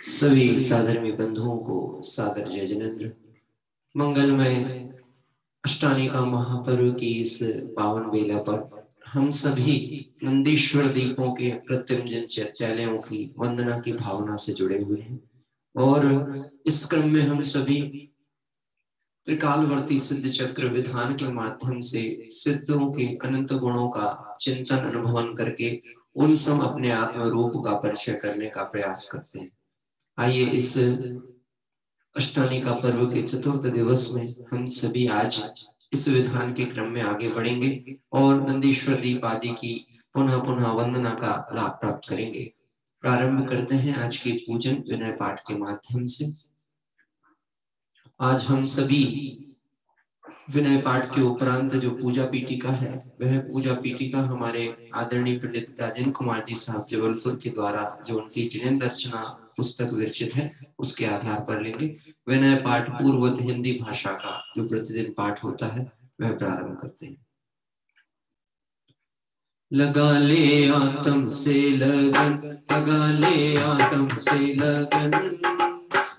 सभी साधर्मी बंधुओं को सादर जय जिनेंद्र। मंगलमय अष्टानिका महापर्व की इस पावन बेला पर हम सभी नंदीश्वर दीपों के प्रत्यंजन चैत्यालयों की वंदना की भावना से जुड़े हुए हैं और इस क्रम में हम सभी त्रिकालवर्ती सिद्ध चक्र विधान के माध्यम से सिद्धों के अनंत गुणों का चिंतन अनुभवन करके उन सब अपने आत्म रूप का परिचय करने का प्रयास करते हैं। आइए इस अष्टानिका पर्व के चतुर्थ दिवस में हम सभी आज इस विधान के क्रम में आगे बढ़ेंगे और नंदीश्वर दीप आदि की पुनः पुनः वंदना का लाभ प्राप्त करेंगे। प्रारंभ करते हैं आज के पूजन विनय पाठ के माध्यम से। आज हम सभी विनय पाठ के उपरांत जो पूजा पीठिका है वह पूजा पीठिका हमारे आदरणीय पंडित राजेंद्र कुमार जी साहब जबलपुर के द्वारा जो उनकी जिनेंद्र अर्चना पुस्तक विरचित है उसके आधार पर लेंगे। विनय पाठ पूर्वत हिंदी भाषा का जो प्रतिदिन पाठ होता है वह प्रारंभ करते हैं। लगा ले आत्म से लगन, लगा ले आत्म से लगन,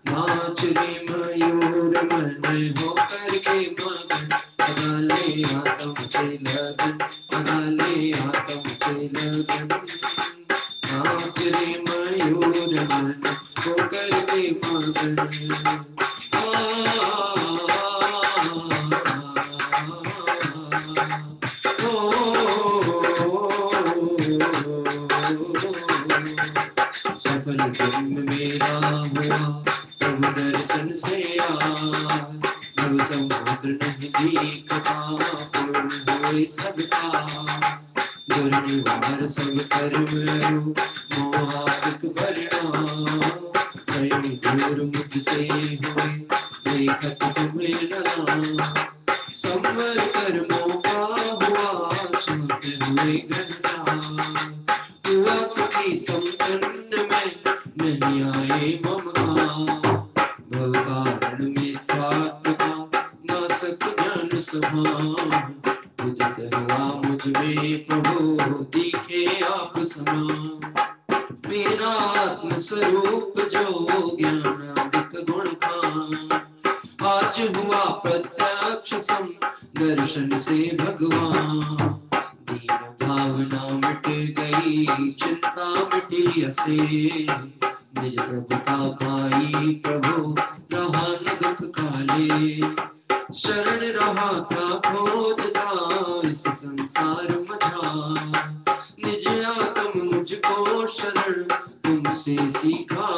नाच रे मयूर मन हो करके मगन। लगा ले आत्म से लगन, लगा ले आत्म से लगन, नाच रे मयूर मन हो करके मगन। सफल जन्म मेरा हुआ तब दर्शन से यार, नव समुद्र नहीं दिखता पूर्ण हुए सबका। गुर निवार सब कर मेरो मोहारिक परिणाम स्वयं दूर मुझसे हुए देखत तुम्हें नला संवर कर्मों का हुआ सुनते हुए घटना हुआ सुखी संपन्न में नहीं आए ममका भव कारण में तात का न सक ज्ञान सुभान उदित हुआ मुझ में प्रभु दिखे आप समान मेरा आत्म स्वरूप जो ज्ञानादिक गुण खान आज हुआ प्रत्यक्ष सम दर्शन से भगवान दीन भावना मिट गई चिंता मिटी असे निज प्रभुता पाई प्रभु रहा न दुख काले शरण रहा था खोजता इस संसार मझा निज आत्म मुझको शरण तुमसे सीखा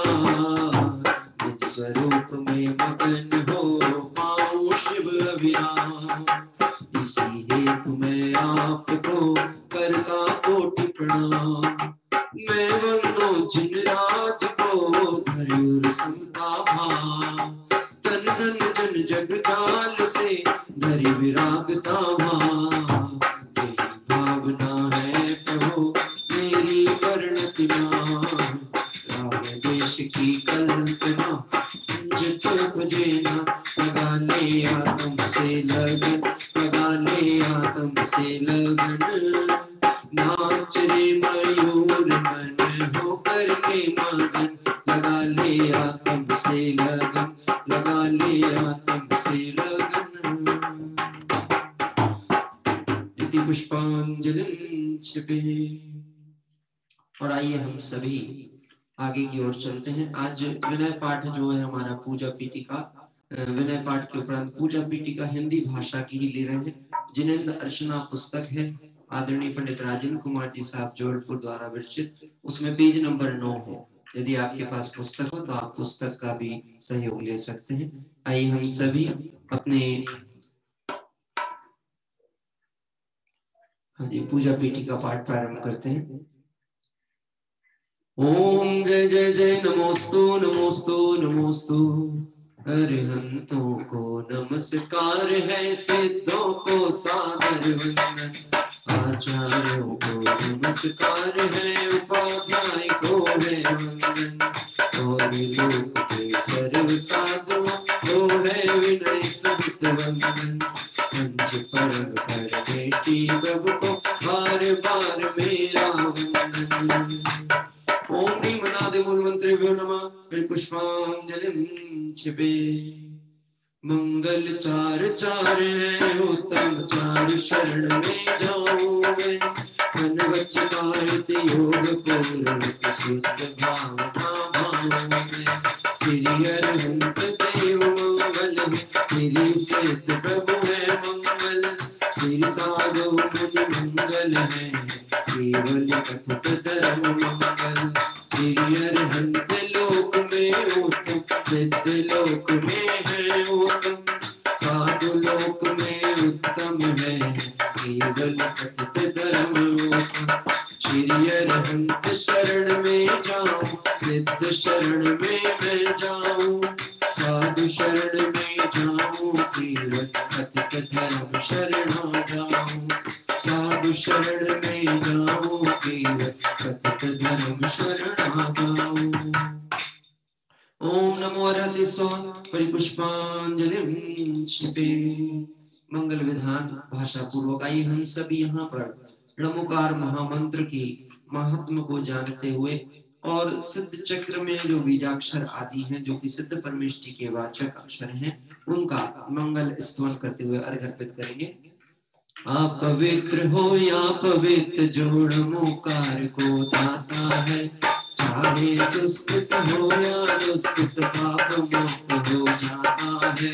निज स्वरूप में मगन हो पाऊं शिव अभिराम इसी हेतु मैं आपको करता कोटि प्रणाम मैं वंदो जिन राज को धर्युर समता भाव तन धन जन जग जाल से धरि विरागता तेरी भावना है प्रभु मेरी वर्णति राग देश की कल्पना लगा ले आत्म से लगन लगा ले आत्म से लगन नाच रे मयूर मन हो करके मगन लगा ले आत्म से लगन लगा ले आत्म से लगन इति पुष्पांजलिं क्षिपे। और आइए हम सभी आगे की ओर चलते हैं। आज विनय पाठ जो है हमारा पूजा पीठिका विनय पाठ के उपरांत पूजा पीठिका हिंदी भाषा की ही ले रहे हैं। जिनेंद्र अर्चना पुस्तक है आदरणीय पंडित राजेंद्र कुमार जी साहब जबलपुर द्वारा विरचित, उसमें पेज नंबर 9 है। यदि आपके पास पुस्तक हो तो आप पुस्तक का भी सहयोग ले सकते हैं। आइए हम सभी अपने पूजा पीठिका पाठ प्रारंभ करते हैं। ओम जय जय जय नमोस्तु नमोस्तु नमोस्तु अरिहंतों को नमस्कार है सिद्धों को सादर वंदन आचार्यों को नमस्कार है उपाध्याय को है वंदन और लोक के सर्व साधुओं को है विनय सहित वंदन पंच परम पर बेटी प्रभु को बार बार मेरा वंदन। ओम ह्रीं मनादि मूलमंत्रेभ्यो नमः। फिर पुष्पांजलिं क्षिपे। मंगल चार चार है उत्तम चार शरण में जाऊं मैं मन वचन कायिक योग पूर्ण शुद्ध भावना भाव में श्री अरहंत देव मंगल है श्री सिद्ध प्रभु है मंगल श्री साधु मुनि मंगल है केवल कथित धर्म मंगल श्री अरहंत लोक में उत्तम सिद्ध लोक में है उत्तम साधु लोक में उत्तम है केवल कथित धर्म उत्तम श्री अरहंत शरण में जाऊं सिद्ध शरण में मैं जाऊं साधु शरण में जाऊं केवल कथित धर्म शरण जाऊं साधु शरण में जाऊं केवल कथित धर्म शरण जाऊं। ओम नमो अरहते स्वाहा। परिपुष्पांजलिं क्षिपे। मंगल विधान भाषा पूर्वक आइए हम सभी यहाँ पर णमुकार महामंत्र की महात्म को जानते हुए और सिद्ध चक्र में जो बीजाक्षर आदि हैं जो कि सिद्ध परमेष्टि के वाचक अक्षर हैं उनका मंगल स्तवन करते हुए अर्घ अर्पित करेंगे। आप पवित्र हो या पवित्र जोड़ मुकार को दाता है चाहे सुस्थित हो या दुस्थित पाप मुक्त हो जाता है।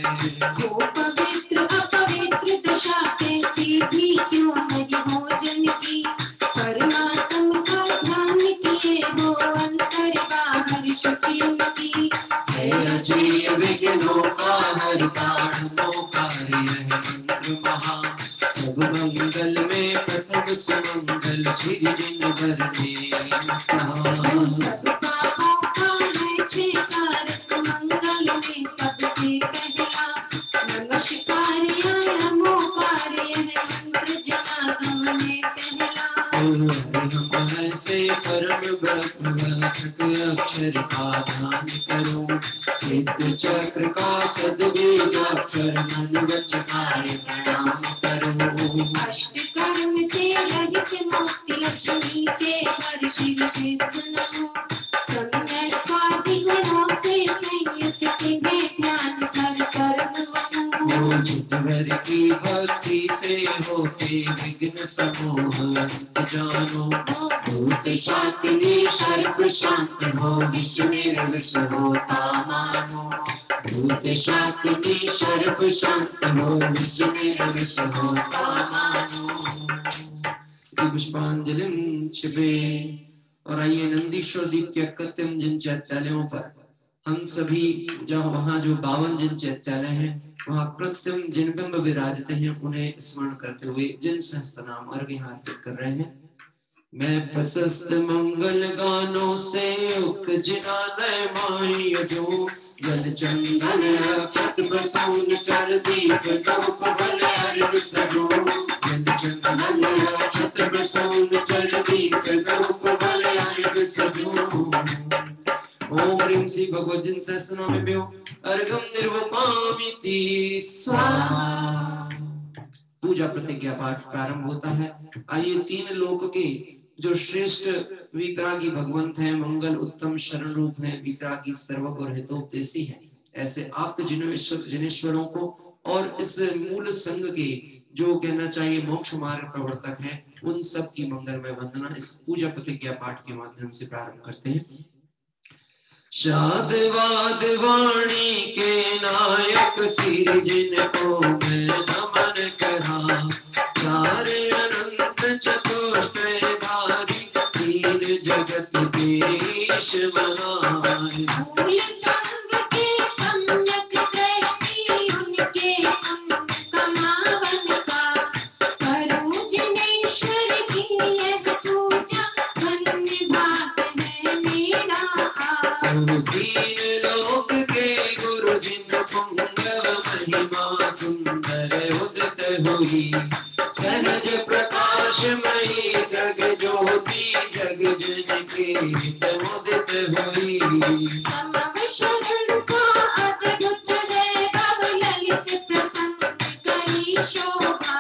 हो पवित्र अपवित्र दशा कैसी भी क्यों नहीं हो जन की परमात्म का ध्यान किए हो अंतर बाहर शुचि उनकी है अजय विघ्नों का हर तारणों कार्य है मंत्र महा सब मंगल में प्रथम सुमंगल सब पापों का है छेकारक, मंगल में सबसे पहला। नमस्कार या नमोकार यह मंत्र जनागम में पहला। हम ऐसे परम ब्रह्म अक्षर का ध्यान करो, सिद्ध चक्र का सद्बीजाक्षर मन वचनाय प्रणाम करो। अष्टकर्म से रहित मुक्ति लक्ष्मी के हर शिर सिद्ध नमो। सम्यकादि गुणों से संयुक्त तुम्हें ध्यान कर कर्म वमो। चित्तवर की भक्ति से होते विघ्न समूह अंत जानो। भूत शाकिनी सर्प शांत हो, विष निर्विष होता मानो। भूत शाकिनी सर्प शांत हो, विष निर्विष होता मानो। पुष्पांजलिं क्षिपे। और आइए नंदीश्वर दीप के कृत्रिम जिन चैत्यालयों पर हम सभी वहाँ जो 52 जिन चैत्यालय हैं वहाँ कृत्रिम जिन बिंब विराजते हैं उन्हें स्मरण करते हुए जिन सहस्त्रनाम अर्घ्य हाथ कर रहे हैं। मैं प्रशस्त मंगल गानों से उक्त जिनालय माही जो, जल चंदन अक्षत प्रसून चर दीप धूप बल अर्घ सजो। जल चंदन अक्षत प्रसून चर दीप धूप बल अर्घ सजो। ओम ह्रीं श्री भगवद् सहस्रनामेभ्यो अर्घं निर्वपामिति स्वाहा। पूजा प्रतिज्ञा पाठ प्रारंभ होता है। आइए तीन लोक के जो श्रेष्ठ वितरागी भगवंत हैं, मंगल उत्तम शरण रूप हैं, वितरागी सर्वगुण हितोपदेशी हैं, ऐसे आप जिनेश्वरों को और इस मूल संघ के जो कहना चाहिए मोक्ष मार्ग प्रवर्तक हैं, उन सब की मंगलमय वंदना इस पूजा प्रतिज्ञा पाठ के माध्यम से प्रारंभ करते हैं। शादवाद वाणी के नायक सिर जिनको मैं नमन करा, चार अनंत चतुष्टयधारी तीन जगत के ईश बनाए। मूल संग के सम्यक दृष्टि उनके अंग कमावन का, करूं जिनेश्वर की यह पूजा धन्य भाग है मेरा। तीन लोक के गुरु जिन पुंगव महिमा सुंदर उदित हुई, सहज प्रकाशमयी दृग ज्योति जग जन के हित उदित हुई। समव शरण का अद्भुत वैभव ललित प्रसंग करी शोभा,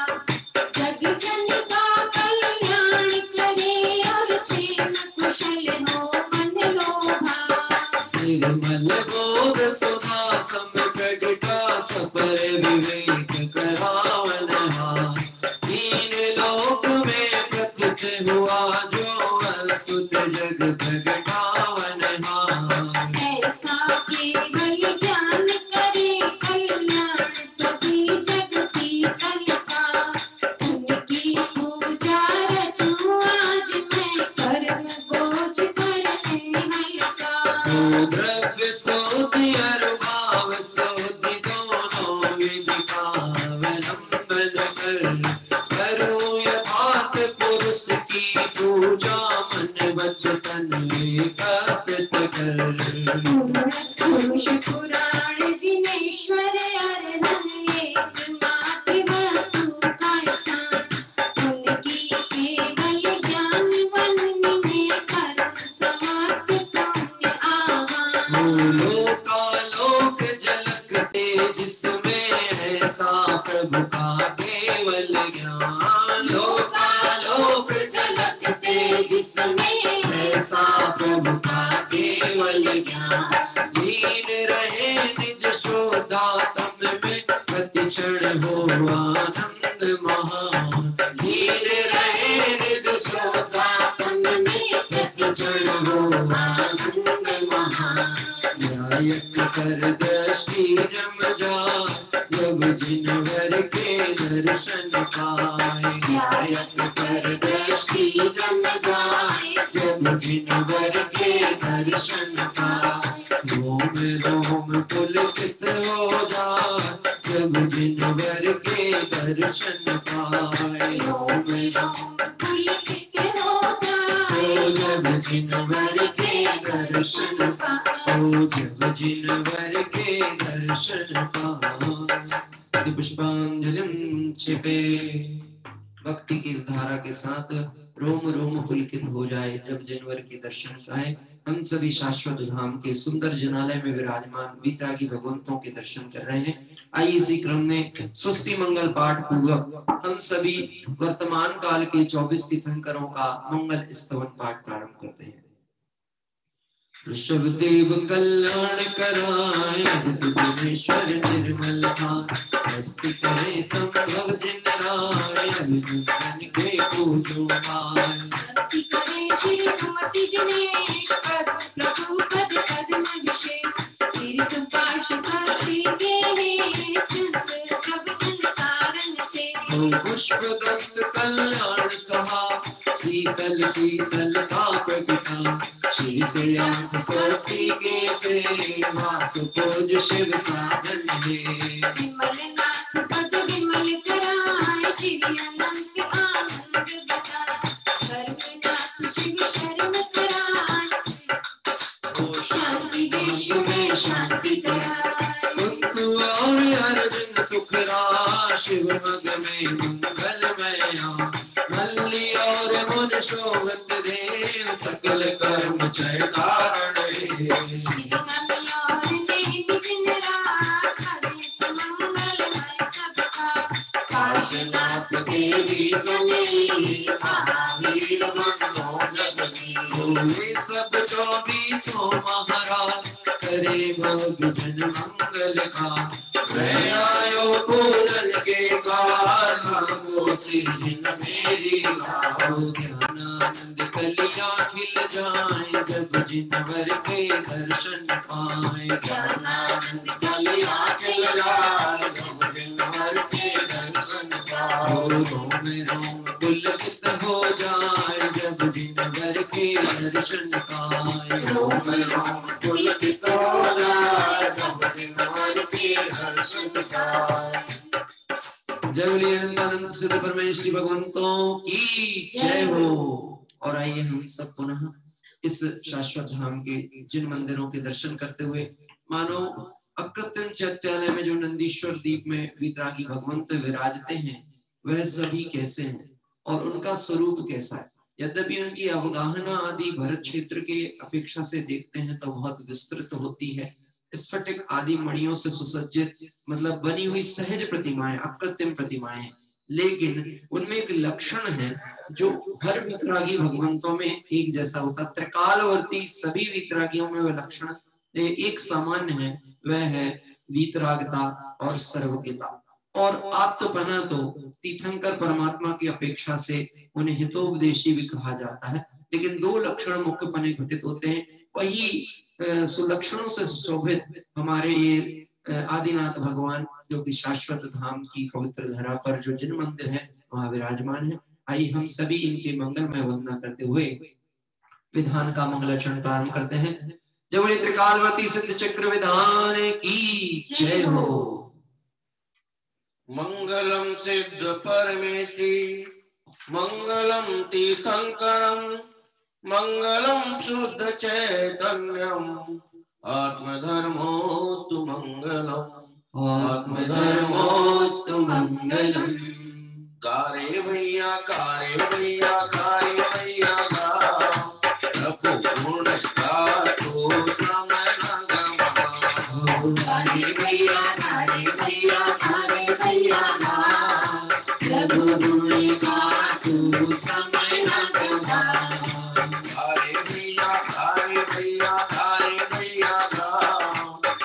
जग जन का कल्याण करे और क्षेम कुशल हो मन लोभा। निर्मल बोध सुधा सम प्रगटा सपर विवेक करावन हार, तीन लोक में प्रकट हुआ जो अस्तुत जग प्रगटावन हार। ऐसा केवल ज्ञान करे कल्याण सभी जग की कल का, उनकी पूजा रचूं आज मैं कर्म बोझ करने हल्का। द्रव्य सोधि अनुभाव सोधि दोनों विधि का अवलंबन कर, करूं यथार्थ पुरुष की पूजा मन वचन तन एकत्रित कर। पुरुष पुराण जिनेश्वर अर्हन एकमात्र वस्तु का स्थान, उनकी केवल ज्ञान वंदनी में करूं समस्त पुण्य आह्वान। लोकालोक झलकते जिसमें ऐसा प्रभु का केवल ज्ञान। लोकालोक झलकते जिसमें ऐसा प्रभु का केवल ज्ञान। लीन रहे निज शोधातम में प्रति क्षण हो आनंद महान। लीन रहे निज शोधातम में प्रति क्षण हो आनंद महान। न्यायक कर दृष्टि जम जाए जब जिनवर के दर्शन पाए। न्यायक कर दृष्टि जम जाए जब जिनवर के दर्शन पाए। रोम रोम पुलकित हो जाए जब जिनवर के दर्शन पाए। रोम रोम पुलकित हो जाए जब जिनवर के दर्शन पाओ, जब जिनवर के दर्शन पाओ। पुष्पांजलिं क्षिपे। भक्ति की इस धारा के साथ रोम रोम पुलकित हो जाए जब जिनवर के दर्शन पाए। हम सभी शाश्वत धाम के सुंदर जनालय में विराजमान वीतरागी भगवंतों के दर्शन कर रहे हैं। आइए इसी क्रम में स्वस्ति मंगल पाठ पूर्वक हम सभी वर्तमान काल के 24 तीर्थंकरों का मंगल स्तवन पाठ प्रारंभ करते हैं। ऋषभदेव कल्याण कराए, परमेश्वर निर्मल भक्ति करे संभव जिन राय, अभिनंदन के पूजो माय। भक्ति करे श्री सुमति जिनेश्वर, प्रभु पद पद्म विशेष, श्री सुपार्श भक्ति के चंद्र प्रभु जन कारण से। पुष्प दत्त कल्याण सभा, शीतल शीतलता प्रगटा, श्री श्याम स्वस्ति के सेवा, सुखोज शिव साधन है। विमल नाथ पद विमल कराए, श्री अनंत आनंद बताए, धर्मनाथ शिव शरण कराए, शांति देश में शांति कराए। कुंतु और अर्जुन सुख रा, शिव मग में मंगलमया, मल्ली और मुन शोभत देव, सकल कर्म जय कारण काशीनाथ देवी सब 24 महाराज, करे भगजन मंगल का, आयो पूजन के काल, सिरहिन मेरी गाओ। ज्ञानानंद कलियां खिल जाए, जब जिनवर के दर्शन पाए। ज्ञानानंद कलियां खिल जाए, जब जिनवर के दर्शन पाओ। रोम रोम पुलकित हो जाए, जब जिनवर के दर्शन पाए। रोम रोम पुलकित हो जाए, जब जिनवर के दर्शन पाए। जय बोलिए अनंतानंद सिद्ध परमेश्वरी भगवंतों की जय हो। और आइए हम सब पुनः इस शाश्वत धाम के जिन मंदिरों के दर्शन करते हुए, मानो अकृत्रिम चैत्यालय में जो नंदीश्वर दीप में वीतरागी भगवंत विराजते हैं, वह सभी कैसे हैं और उनका स्वरूप कैसा है। यद्यपि उनकी अवगाहना आदि भरत क्षेत्र के अपेक्षा से देखते हैं तो बहुत विस्तृत होती है। स्फटिक आदि मणियों से सुसज्जित मतलब बनी हुई सहज प्रतिमाएं, अकृत्रिम प्रतिमाएं, लेकिन उनमें एक लक्षण है जो हर वीतरागी भगवंतों में एक जैसा होता। त्रिकालवर्ती सभी वीतरागियों में वह लक्षण एक सामान्य है, वह है वीतरागता और सर्वज्ञता। और आत्मपना तो तीर्थंकर परमात्मा की अपेक्षा से उन्हें हितोपदेशी भी कहा जाता है, लेकिन दो लक्षण मुख्य पने घटित होते हैं। वही सुलक्षणों से सुशोभित हमारे ये आदिनाथ भगवान जो कि शाश्वत धाम की पवित्र धरा पर जो जिन मंदिर है वहां विराजमान है। आइए हम सभी इनके मंगलमय वंदना करते हुए विधान का मंगलाचरण प्रारंभ करते हैं। जय बोले त्रिकालवर्ती सिद्ध चक्र विधान की जय हो। मंगलम सिद्ध परमेष्टि, मंगलम तीर्थंकरम, मंगलम शुद्ध चैतन्यम, आत्मधर्मोस्तु मंगलम, आत्मधर्मोस्तु मंगलम। गारे भैया गारे भैया गारे भैया गा, प्रभु गुण गातो समय नगमा। गारे भैया गारे भैया गारे भैया गा, प्रभु गुण गातो समय नगमा। गारे भैया गारे भैया गारे भैया गा,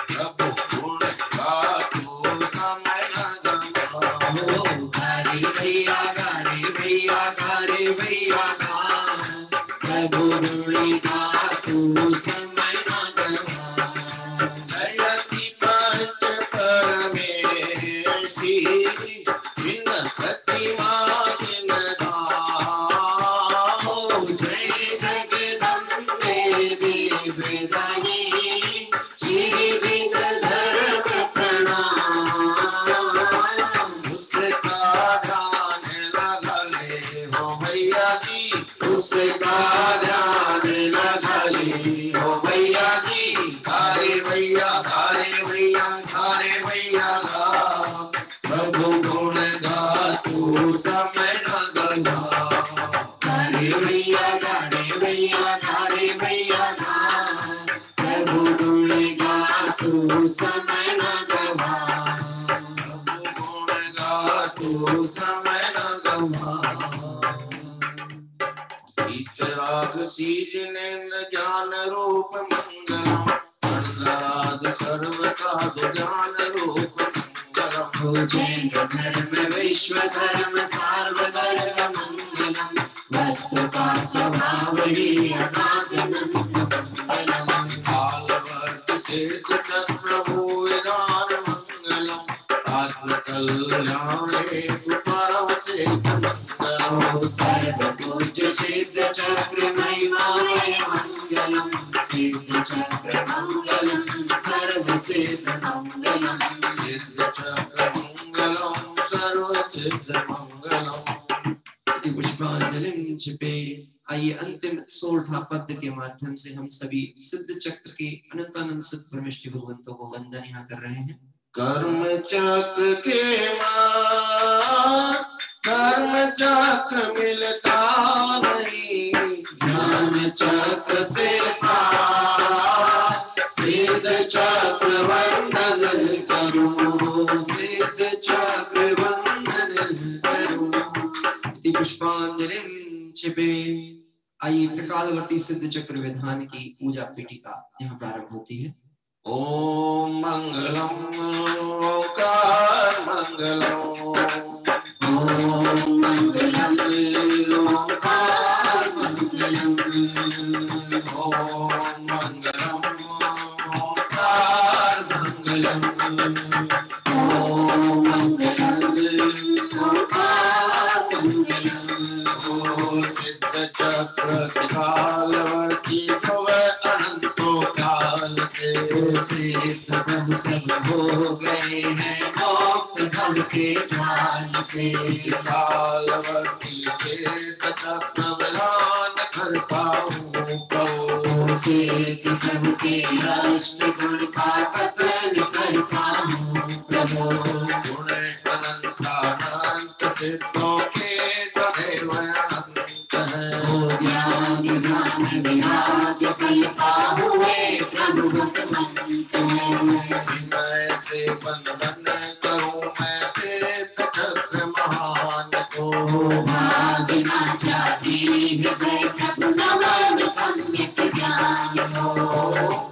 प्रभु गुण गातो समय नगमा। गारे भैया गारे भैया गारे भैया गा, प्रभु गुण गातो समय नगमा। जयति पंच परमेष्टि, जिन प्रतिमा जिन धाम। जय जगदम्बे देवतानी, श्री विद धर्म प्रणाम। उसका ध्यान लगा ले हो भैया जी, उसका ध्यान लगा ले लो भैया जी, धारे भैया धारे भैया धारे भैया गा, प्रभु गुण गा तू समय न गवा। धारे भैया धारे भैया धारे भैया गा, प्रभु गुण गा तू समय न गवा। प्रभु गुण गा तू समय न गवा। वीतराग सीज नेन्द्र ज्ञान रूप मंगलम, सर्वराज सर्वकाज ज्ञान रूप मंगलम। हो जैन धर्म विश्व धर्म सार्वधर्म मंगलम, वस्तु का स्वभाव ही अनादिमंत मंगलम। कालवर्त सिद्ध चक्र भूविदान मंगलम, आत्म कल्याण हेतु परम सिद्ध मंगलम। सर्व पूज्य सिद्ध चक्र महिमामय मंगलम, सिद्ध चक्र मंगलम सर्व सिद्ध मंगलम। सिद्ध चक्र मंगलम सर्व सिद्ध मंगलम। पुष्पांजलि छिपे। आइए अंतिम 16 पद के माध्यम से हम सभी सिद्ध चक्र के अनंतानंद सिद्ध परमेष्टि भगवंतों को वंदन यहाँ कर रहे हैं। कर्म चक्र के मां, कर्म चक्र मिलता नहीं, ज्ञान चक्र से पार, सिद्ध चक्र वंदन करो, सिद्ध चक्र वंदन करो। पुष्पांजलि छिपे। आइए त्रिकालवर्ती सिद्ध चक्र विधान की पूजा पीठिका यहाँ प्रारंभ होती है। ओम मंगलम ओंकार मंगलम, ओम मंगलम ओंकार मंगलम, ओम मंगलम ओंकार मंगलम, ओम मंगलम ओंकार मंगलम। ओ सिद्ध चक्र त्रिकालवर्ती भव अनंतो काल से, सिद्ध प्रभु सब हो गए हैं मुक्त भव के जाल से। त्रिकालवर्ती सिद्ध चक्र विधान कर पाऊं कहो, सिद्ध प्रभु के राष्ट्र गुण का कथन कर पाऊं प्रभु। गुण अनंतानंत सिद्धों के सदैव अनंत है। हो ज्ञान ज्ञान विराग फल पाहुए प्रभु भगवंत है। विनय से बंधन करूं मैं सिद्ध चक्र महान को, भागना जाती हृदय प्रभु नमन सम्यक ज्ञान हो।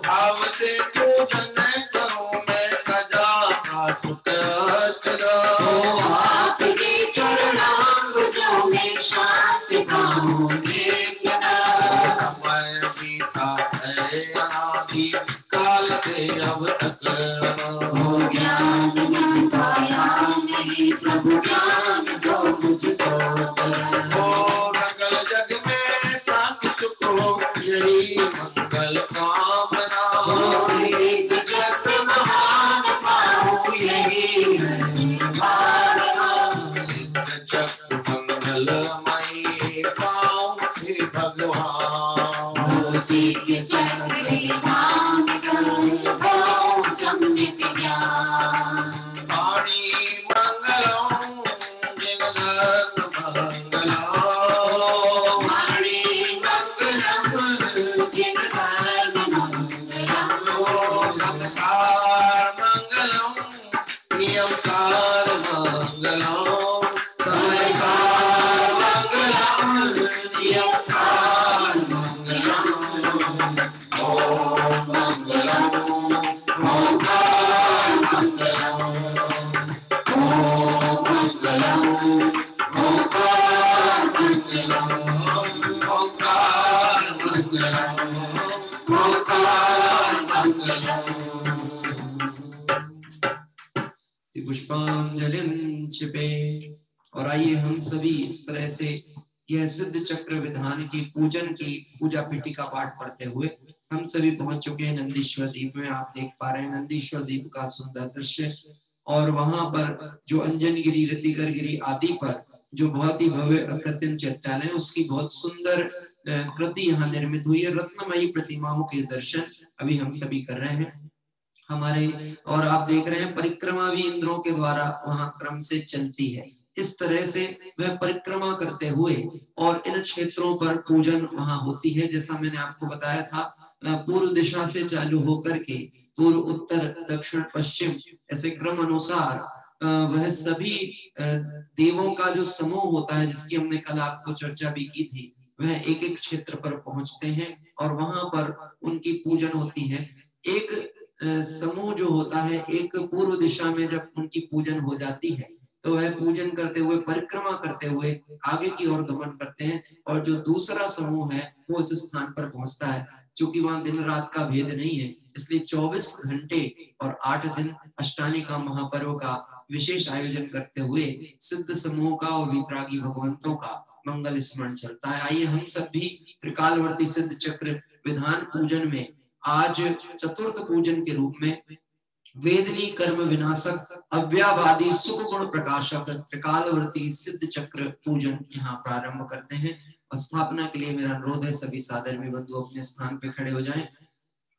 भाव से पूजन करूं मैं सजा का सुख अष्ट हो आपके चरणांबुजों में शांति पाऊं नित्य नर। समय बीता है अनादि काल से अब तक, हो ज्ञान मुझ पाया नहीं प्रभु ज्ञान दो मुझको। ओ सकल जग में शांति सुख हो यही मंगल कामना। हो सिद्ध चक्र महान पाऊं यही है भावना। सिद्ध चक्र मंगलमयी पाऊं हे भगवान। हो सिद्ध चक्र धाम करूं सम्यक ज्ञान। वाणी मंगलम जगदन मंगलम, वाणी मंगलम जिन धर्म मंगलम। संसार मंगलम नियम सार मंगलम, संसार मंगलम नियम सार मंगलम। ओम मंगलम ओंकार मंगलम, ओम मंगलम ओंकार मंगलम, ओंकार मंगलम ओंकार मंगलम। पुष्पांजलि छिपे। और आइए हम सभी इस तरह से यह सिद्ध चक्र विधान की पूजन की पूजा पीठिका पाठ पढ़ते हुए हम सभी पहुंच चुके हैं नंदीश्वर द्वीप में। आप देख पा रहे हैं नंदीश्वर द्वीप का सुंदर दृश्य, और वहां पर जो अंजन गिरी रतिकर गिरी आदि पर जो बहुत ही भव्य अकृत्रिम चैत्यालय, उसकी बहुत सुंदर कृति यहाँ निर्मित हुई है। रत्नमयी प्रतिमाओं के दर्शन अभी हम सभी कर रहे हैं हमारे, और आप देख रहे हैं परिक्रमा भी इंद्रों के द्वारा वहां क्रम से चलती है। इस तरह से वह परिक्रमा करते हुए और इन क्षेत्रों पर पूजन वहां होती है। जैसा मैंने आपको बताया था, पूर्व दिशा से चालू होकर के पूर्व, उत्तर, दक्षिण, पश्चिम, ऐसे क्रम अनुसार वह सभी देवों का जो समूह होता है, जिसकी हमने कल आपको चर्चा भी की थी, वह एक एक क्षेत्र पर पहुंचते हैं और वहां पर उनकी पूजन होती है। एक समूह जो होता है, एक पूर्व दिशा में जब उनकी पूजन हो जाती है तो वह पूजन करते हुए, परिक्रमा करते हुए आगे की ओर गमन करते हैं, और जो दूसरा समूह है वो उस स्थान पर पहुंचता है। क्योंकि वहां दिन रात का भेद नहीं है, इसलिए 24 घंटे और 8 दिन अष्टानिका महापर्व का विशेष आयोजन करते हुए सिद्ध समूह का और वितरागी भगवंतों का मंगल स्मरण चलता है। आइए हम सब भी त्रिकालवर्ती सिद्ध चक्र विधान पूजन में आज चतुर्थ पूजन के रूप में वेदनी कर्म विनाशक अव्यावादी सुख गुण प्रकाशक त्रिकालवर्ती सिद्ध चक्र पूजन यहाँ प्रारंभ करते हैं। और स्थापना के लिए मेरा अनुरोध है, सभी सादर बंधु अपने स्थान पे खड़े हो जाएं।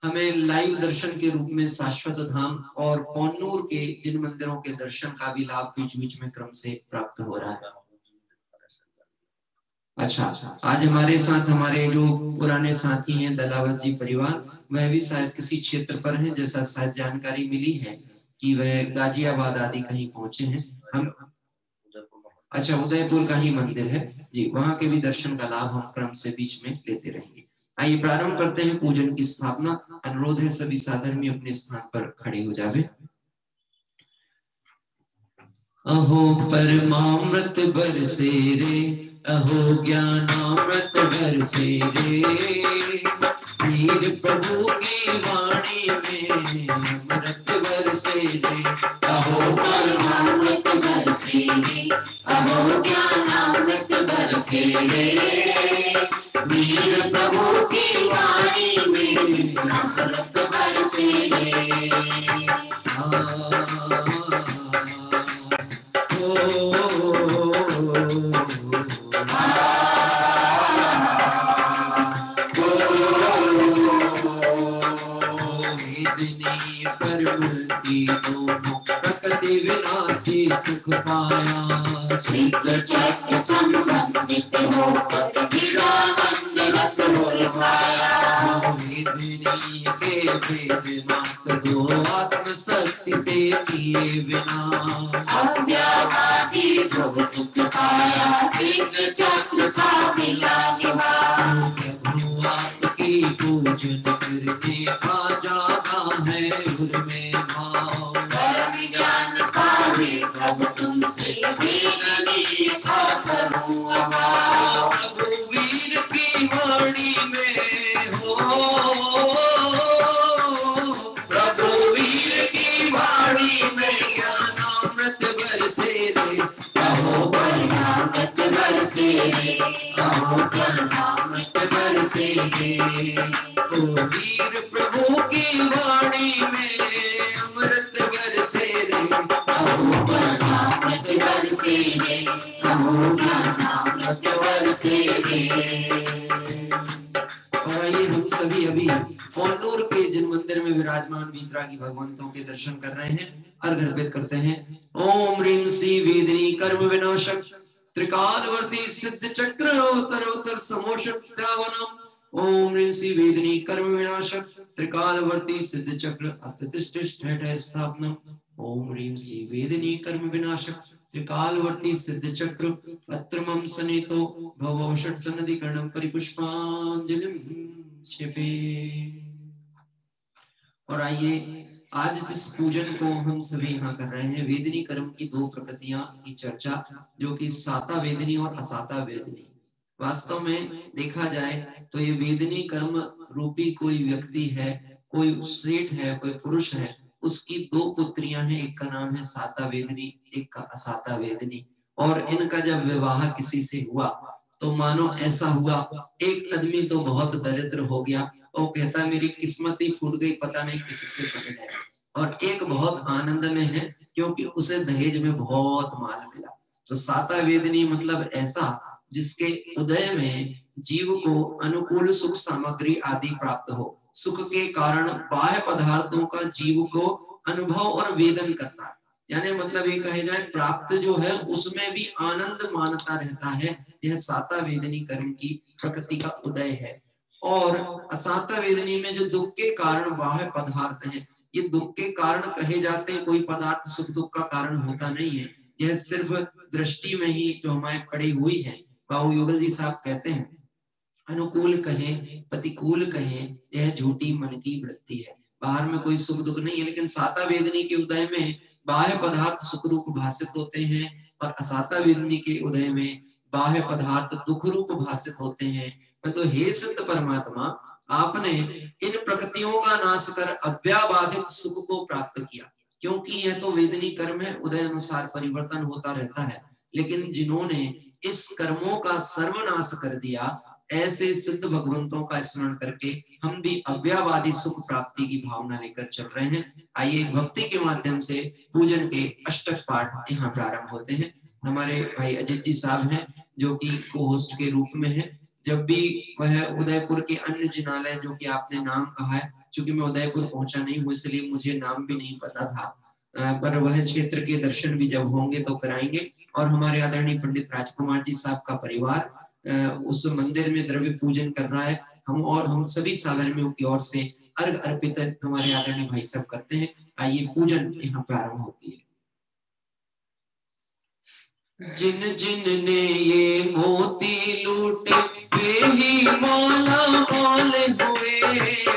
हमें लाइव दर्शन के रूप में शाश्वत धाम और पौन्नूर के जिन मंदिरों के दर्शन का भी लाभ बीच बीच में क्रम से प्राप्त हो रहा है। अच्छा, आज हमारे साथ हमारे जो पुराने साथी हैं दलावत जी परिवार, वह भी शायद किसी क्षेत्र पर हैं, जैसा शायद जानकारी मिली है कि वह गाजियाबाद आदि कहीं पहुंचे हैं। हम अच्छा, उदयपुर का ही मंदिर है जी, वहां के भी दर्शन का लाभ हम क्रम से बीच में लेते रहेंगे। आइए प्रारंभ करते हैं पूजन की स्थापना। अनुरोध है सभी साधर्मी अपने स्थान पर खड़े हो जावे। अहो परमामृत बरसे रे, अहो ज्ञानामृत बरसे रे, वीर प्रभु की वाणी में अमृत बरसे रे। अहो परमामृत बरसे रे, अहो ज्ञानामृत बरसे रे, वीर प्रभु की वाणी में अमृत बरसे रे। दोनों प्रकृति विनाशी सुख पाया, सिद्ध चक्र संबंधित होकर विद्यानंद रस पाया। के भेद नाथ दो आत्म शक्ति से किए बिना, अव्यावादी भव सुख पाया, सिद्ध चक्र का मिला निभा। प्रभु आपकी पूजन करने का जागा है उर्मे भाव, परम ज्ञान पावे प्रभु तुमसे वेदनीय था करूं अभाव। प्रभु वीर की वाणी में हो, प्रभु वीर की वाणी में ज्ञानामृत बरसे रे, अहो परमामृत बरसे रे, अहो परमामृत बरसे रे। ओ वीर प्रभु की वाणी में अमृत बरसे रे, अहो परमामृत बरसे रे, अहो ज्ञानामृत बरसे रे। और आइए हम सभी अभी पौन्नूर के जिन मंदिर में विराजमान वीतरागी भगवंतों के दर्शन कर रहे हैं, अर्घ अर्पित करते हैं। ओम ह्रीं श्री वेदिनी कर्म विनाशक त्रिकालवर्ती सिद्ध चक्र उत्तरोत्तर समोषक्तावनम। ओम ह्रीं श्री वेदिनी कर्म विनाशक त्रिकालवर्ती सिद्ध चक्र अप्रतिष्ठित स्थापनम। ओम ह्रीं श्री वेदिनी कर्म विनाशक त्रिकालवर्ती सिद्ध चक्र अत्रमं सनेतो भवषट सन्नधि कर्णम परिपुष्पांजलिं क्षिपे। और आइए आज जिस पूजन को हम सभी यहाँ कर रहे हैं, वेदिनी कर्म की दो प्रकृतियां की चर्चा, जो कि साता वेदिनी और असाता वेदिनी। वास्तव में देखा जाए तो ये वेदिनी कर्म रूपी कोई व्यक्ति है, कोई सेठ है, कोई पुरुष है, उसकी दो पुत्रियां हैं, एक का नाम है साता वेदिनी, एक का असाता वेदिनी। और इनका जब विवाह किसी से हुआ तो मानो ऐसा हुआ, एक आदमी तो बहुत दरिद्र हो गया, वो कहता मेरी किस्मत ही फूट गई, पता नहीं किसी से पड़ गया। और एक बहुत आनंद में है क्योंकि उसे दहेज में बहुत माल मिला। तो साता वेदिनी मतलब ऐसा जिसके उदय में जीव को अनुकूल सुख सामग्री आदि प्राप्त हो। सुख के कारण बाह्य पदार्थों का जीव को अनुभव और वेदन करता है, यानी मतलब ये कहे जाए प्राप्त जो है उसमें भी आनंद मानता रहता है। यह साता वेदनी कर्म की प्रकृति का उदय है। और असाता वेदनी में जो दुख के कारण बाह्य पदार्थ है, ये दुख के कारण कहे जाते हैं। कोई पदार्थ सुख दुख का कारण होता नहीं है, यह सिर्फ दृष्टि में ही जो हमारे पड़ी हुई है। बाबू युगल जी साहब कहते हैं, अनुकूल कहें प्रतिकूल कहें, यह झूठी मन की वृत्ति है। बाहर में कोई सुख दुख नहीं है, लेकिन साता वेदनी के उदय में बाह्य पदार्थ सुख रूप भाषित होते हैं और असाता वेदनी के उदय में बाह्य पदार्थ दुख रूप भाषित होते हैं। तो हे सिद्ध परमात्मा, आपने इन प्रकृतियों का नाश कर अव्याबाधित सुख को प्राप्त किया, क्योंकि यह तो वेदनी कर्म है, उदय अनुसार परिवर्तन होता रहता है। लेकिन जिन्होंने इस कर्मों का सर्वनाश कर दिया, ऐसे सिद्ध भगवंतों का स्मरण करके हम भी अव्यावादी सुख प्राप्ति की भावना लेकर चल रहे हैं। आइए भक्ति के माध्यम से पूजन के अष्टक पाठ यहाँ प्रारंभ होते हैं। हमारे भाई अजित जी साहब हैं जो कि को होस्ट के रूप में है। जब भी वह उदयपुर के अन्य जिनालय जो कि आपने नाम कहा है, चूंकि मैं उदयपुर पहुंचा नहीं हूँ इसलिए मुझे नाम भी नहीं पता था, पर वह क्षेत्र के दर्शन भी जब होंगे तो कराएंगे। और हमारे आदरणीय पंडित राजकुमार जी साहब का परिवार उस मंदिर में द्रव्य पूजन कर रहा है। हम सभी साधर्मियों की ओर से अर्घ अर्पित हमारे आदरणीय भाई साहब करते हैं। आइए पूजन यहाँ प्रारंभ होती है। जिन जिन ने ये मोती लूटे वे ही मौला माल हुए,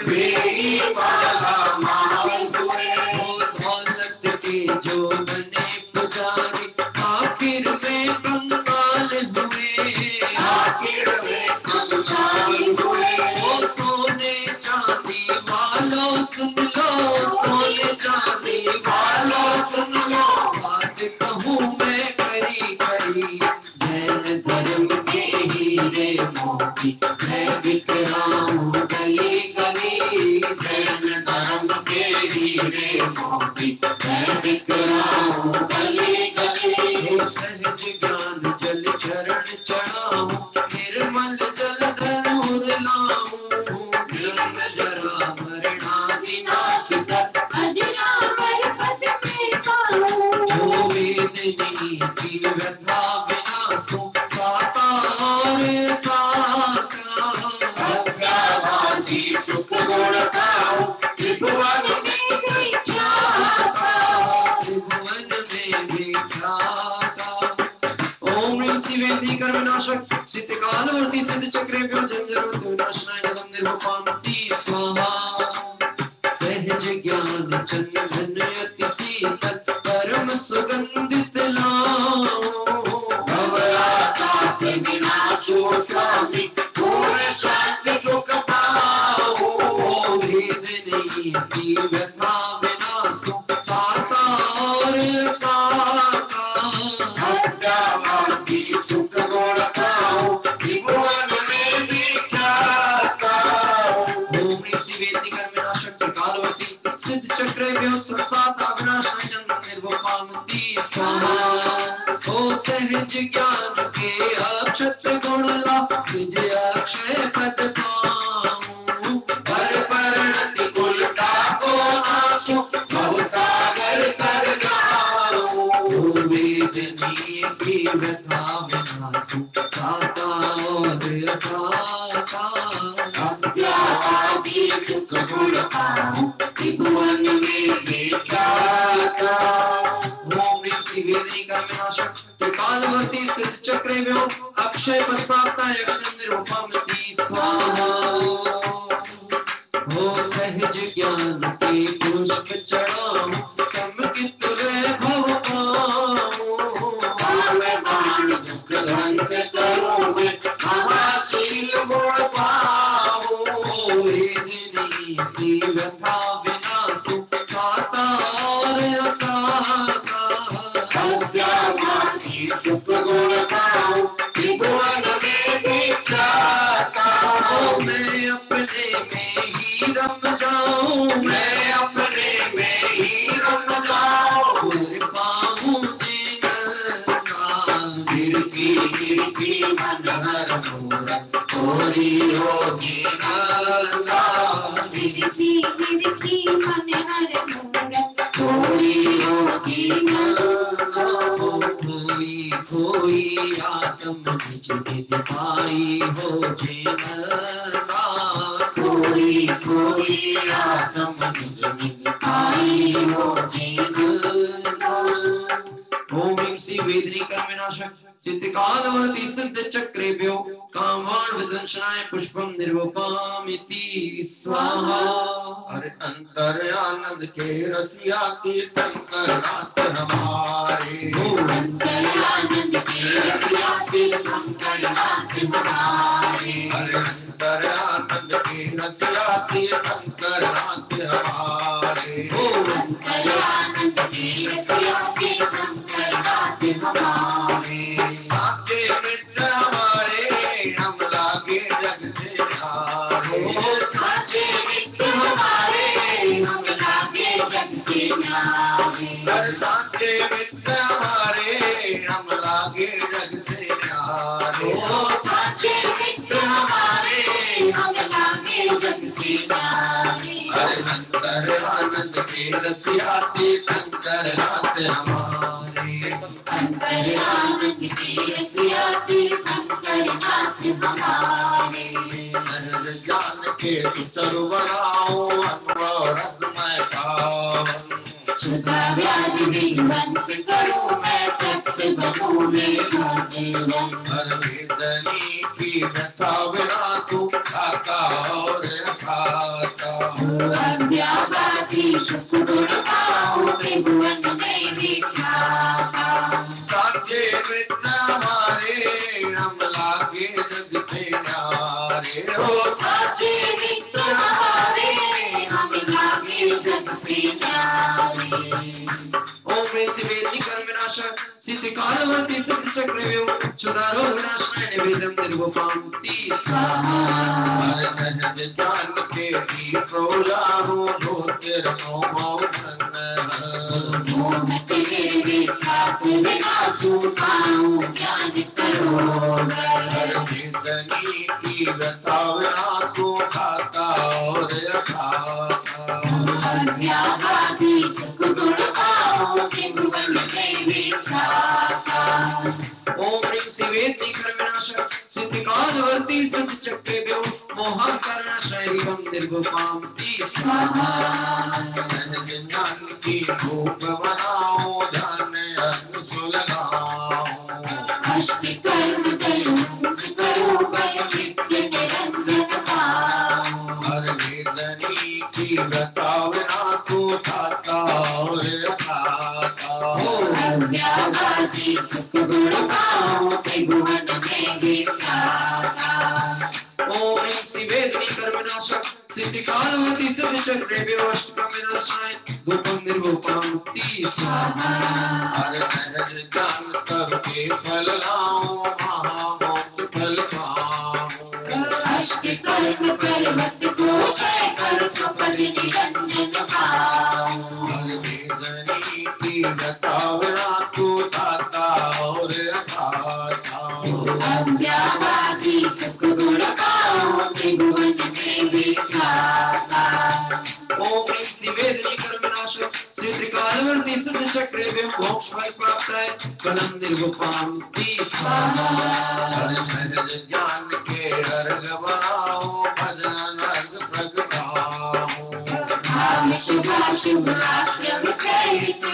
वे ही मौला माल हुए। वो दौलत के जो बने पुजारी आखिर में कंगाल हुए, आखिर में कंगाल हुए। वो सोने चांदी वालों सुन लो, सोने चांदी वालों सुन लो, बात कहूँ मैं करी करी, जैन धर्म के हीरे मोती मैं बिक रहा हूँ गली गली, जैन धर्म के हीरे मोती मैं बिक रहा हूँ गली गली। वो सहज ज्ञान जल चरण चढ़ाऊं, निर्मल जल धनुर लाऊं, जन्म जरा मरणादि नाश कर अजरामर पद में पाऊं। जो वेदनी की व्यथा विनाशो, साता और साता अव्यावादी सुख गुण गाऊं, त्रिभुवन में विख्याता। त्रिभुवन में विख्याता। ओम ह्रीं श्री वेदी कर्मनाशक सिद्ध कालवर्ती सिद्ध चक्रेभ्यो झंझावात विनाशनाय नमः निर्विपामुक्ति स्वाहा। सहज ज्ञान चंदन अति शीतल परम सुगंधित लाओ, भवराताप विनाशो स्वामी पूर्ण शांति सुख पाओ। ओ वेदनी की व्यथा विनाशो, साता और साता अव्यावादी सुख गुण गाऊं, त्रिभुवन में विख्याता। ओम ह्रीं श्री वेदी कर्मनाशक कालवर्ती सिद्ध चक्रेभ्यो संसाता विनाशनाय नमः निर्विपामुक्ति स्वाहा। ओ सहज ज्ञान के अक्षत गुण ला, निज अक्षय पद पाऊं, पर परिणति कुलता को नाशो, भवसागर तर जाऊं। ओ वेदनी की व्यथा विनाशो, साता और साता अव्यावादी सुख गुण गाऊं, त्रिभुवन में विख्याता। ओम ह्रीं श्री वेदनी कर्मनाशक त्रिकालवर्ती सिद्ध चक्रेभ्यो अक्षय पद प्राप्ताय निर्विपामुक्ति स्वाहा। हो सहज ज्ञान के पुष्प चढ़ाऊं, समकित वैभव पाऊं, काल बाण दुख ध्वंस करूं मैं, महाशील गुण पाऊं। ओ वेदनी की व्यथा विनाशो, साता और साता अव्यावादी सुख गुण गाऊं, त्रिभुवन में विख्याता। ओ मैं अपने में ही रम जाऊं, मैं अपने में ही रम जाऊं। पाऊं जिन का गिरकी गिरकी मन हर मोर, कोरी हो जीनंदा गिरती गिरती मन हर मूरत कोरी हो जीनंदा कोई आत्म निज निज पाई हो जीनंदा कोई आत्म निज निज पाई हो जीनंदा। ओम ह्रीं श्री वेदिनी कर्मविनाशक सिद्धिकालवती सिद्ध चक्रेभ्यो कामान् विध्वंसनाय पुष्पं निर्वपामिति स्वाहा। अरे अंतर आनंद के रसिया तीर्थंकर नाथ हमारे अंतर आनंद के रसिया तीर्थंकर नाथ हमारे अरे अंतर आनंद के रसिया तीर्थंकर नाथ हमारे अंतर आनंद के रसिया तीर्थंकर नाथ हमारे साचे मित्र हमारे हम लागे जग से न्यारे साचे मित्र हमारे हम लागे जग से न्यारे हर साचे मित्र हमारे हम लागे जग से न्यारे साचे मित्र हमारे हम लागे जग से न्यारे हर अंतर आनंद के रसिया तीर्थंकर नाथ हमारे अंतर आनंद के रसिया तीर्थंकर नाथ हमारे सहज ज्ञान के सर्वनाओ अनुभव रसमय पावन सुधा व्याधि विध्वंस करूं मैं तप्त बनूं मैं भाग्यवान हर वेदनी की व्यथा बिना तू खाता और खाता अज्ञाबादी सुख गुण पाऊं त्रिभुवन में विख्याता साचे मित्र हमारे हम लागे जग से न्यारे ओ साचे मित्र हमारे हम लागे जग से न्यारे ओम ह्रीं श्री वेदिनी कर्मविनाशक सिद्धिकालवर्ती सिद्ध चक्रव्यूह क्षुधारो विनाशनाय निवेदं निर्वपामिति स्वाहा। हर सहज ज्ञान के प्रौलाहो ज्योतिर्मो मौन मोहत निर्विख्यात विनाशु पाऊं ज्ञान सरोवर हर वेदनी की व्यथा बिना तू खाता और खाता अज्ञाबादी सुख गुण पाऊं त्रिभुवन में विख्याता ओम ह्रीं श्री वेदिनी कर्मविनाशक सिद्धिकालवर्ती सिद्ध चक्रेभ्यो मोहाकारणाश्रय एवं निर्वपामिति स्वाहा। सहज ज्ञान की धूप बनाओ ध्यान अग्नि लगाओ अष्ट कर्म करूं पर नित्य निरंजन पाऊं हर वेदनी की व्यथा बिना तू खाता और खाता अज्ञाबादी सुख गुण पाऊं त्रिभुवन में विख्याता ओम ह्रीं श्री वेदिनी कर्मविनाशक सिद्धिकालवती सिद्ध चक्रेभ्यो अष्टकं विनाशनाय धूपं निर्वपामिति स्वाहा। हर सहज ज्ञान सबके फल लाओ महामोक्ष फल पाओ अष्ट कर्म कर मत को जय कर सफल निरंजन पाऊं हर वेदनी की व्यथा बिना तू खाता और खाता अज्ञाबादी सुख गुण पाऊं त्रिभुवन में विख्याता ओम ह्रीं श्री वेदिनी कर्मविनाशक सिद्धिकालवर्ती सिद्ध चक्रेभ्यो मोक्ष फल प्राप्त है फलं निर्वपामिति स्वाहा। हर सहज ज्ञान के अर्घ बनाओ भजन अर्घ प्रगटाओ भाव शुभाशुभ आश्रम चरित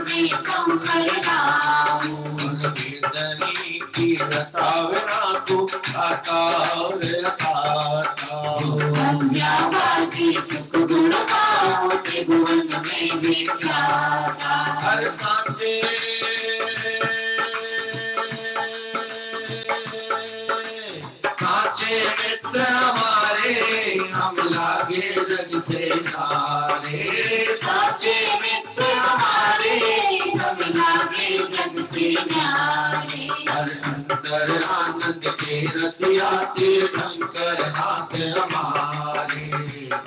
में संवर नाऊं हर वेदनी की व्यथा बिना तू खाता और खाता अज्ञाबादी सुख गुण पाऊं त्रिभुवन में विख्याता हर साचे साचे मित्र हमारे हम लागे जग से न्यारे साचे मित्र हमारे हम लागे जग से न्यारे हर अंतर आनंद के रसिया तीर्थंकर नाथ हमारे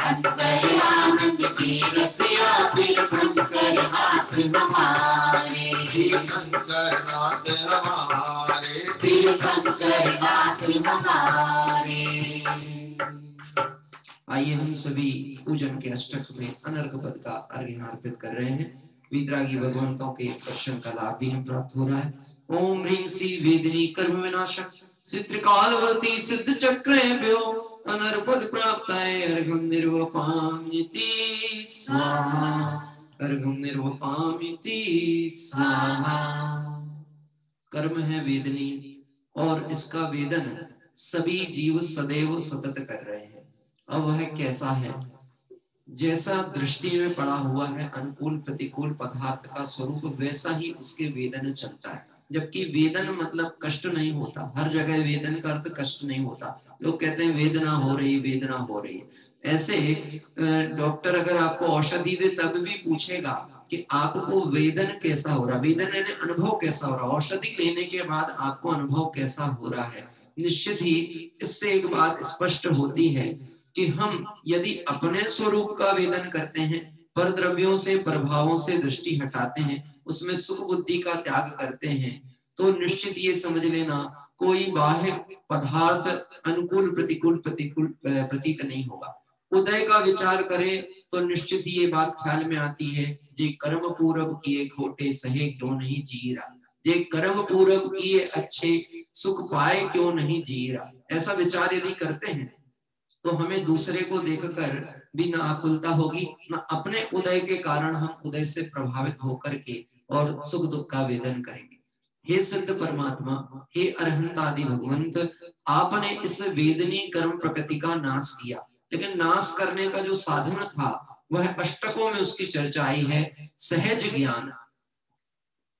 अंतर आनंद की रसिया तीर्थंकर नाथ हमारे तीर्थंकर नाथ हमारे तीर्थंकर नाथ हमारे आइए हम सभी पूजन के अष्टक में अनर्घ पद का अर्घ्य अर्पित कर रहे हैं। वीतरागी भगवंतों के दर्शन का लाभ भी हम प्राप्त हो रहा है। ओम ह्रीं श्री वेदिनी कर्म विनाशक सिद्धिकालवर्ती सिद्ध चक्रेभ्यो अनर्पद प्राप्ताय अर्घ्यं निर्वपाम्यति स्वाहा। अर्घ्यं निर्वपाम्यति स्वाहा। कर्म है वेदनी और इसका वेदन सभी जीव सदैव सतत कर रहे हैं। अब वह कैसा है? जैसा दृष्टि में पड़ा हुआ है अनुकूल प्रतिकूल पदार्थ का स्वरूप, वैसा ही उसके वेदन चलता है। जबकि वेदन मतलब कष्ट नहीं होता, हर जगह वेदन का अर्थ कष्ट नहीं होता। लोग कहते हैं वेदना हो रही, वेदना हो रही। ऐसे डॉक्टर अगर आपको औषधि दे तब भी पूछेगा कि आपको वेदन कैसा हो रहा, वेदन यानी अनुभव कैसा हो रहा। औषधि लेने के बाद आपको अनुभव कैसा हो रहा है। निश्चित ही इससे एक बात स्पष्ट होती है कि हम यदि अपने स्वरूप का वेदन करते हैं, पर द्रव्यों से प्रभावों से दृष्टि हटाते हैं, उसमें सुख बुद्धि का त्याग करते हैं, तो निश्चित ये समझ लेना कोई बाह्य पदार्थ अनुकूल प्रतिकूल प्रतीत नहीं होगा। उदय का विचार करें तो निश्चित ये बात ख्याल में आती है, जे कर्म पूरब किए खोटे सहे क्यों नहीं जीरा, जे कर्म पूरब किए अच्छे सुख पाए क्यों नहीं जीरा। ऐसा विचार यदि करते हैं तो हमें दूसरे को देखकर भी ना आकुलता होगी, ना अपने उदय के कारण हम उदय से प्रभावित होकर के और सुख दुख का वेदन करेंगे। हे सिद्ध परमात्मा, हे अरहंत आदि भगवंत, आपने इस वेदनी कर्म प्रकृति का नाश किया, लेकिन नाश करने का जो साधन था वह अष्टकों में उसकी चर्चा आई है, सहज ज्ञान।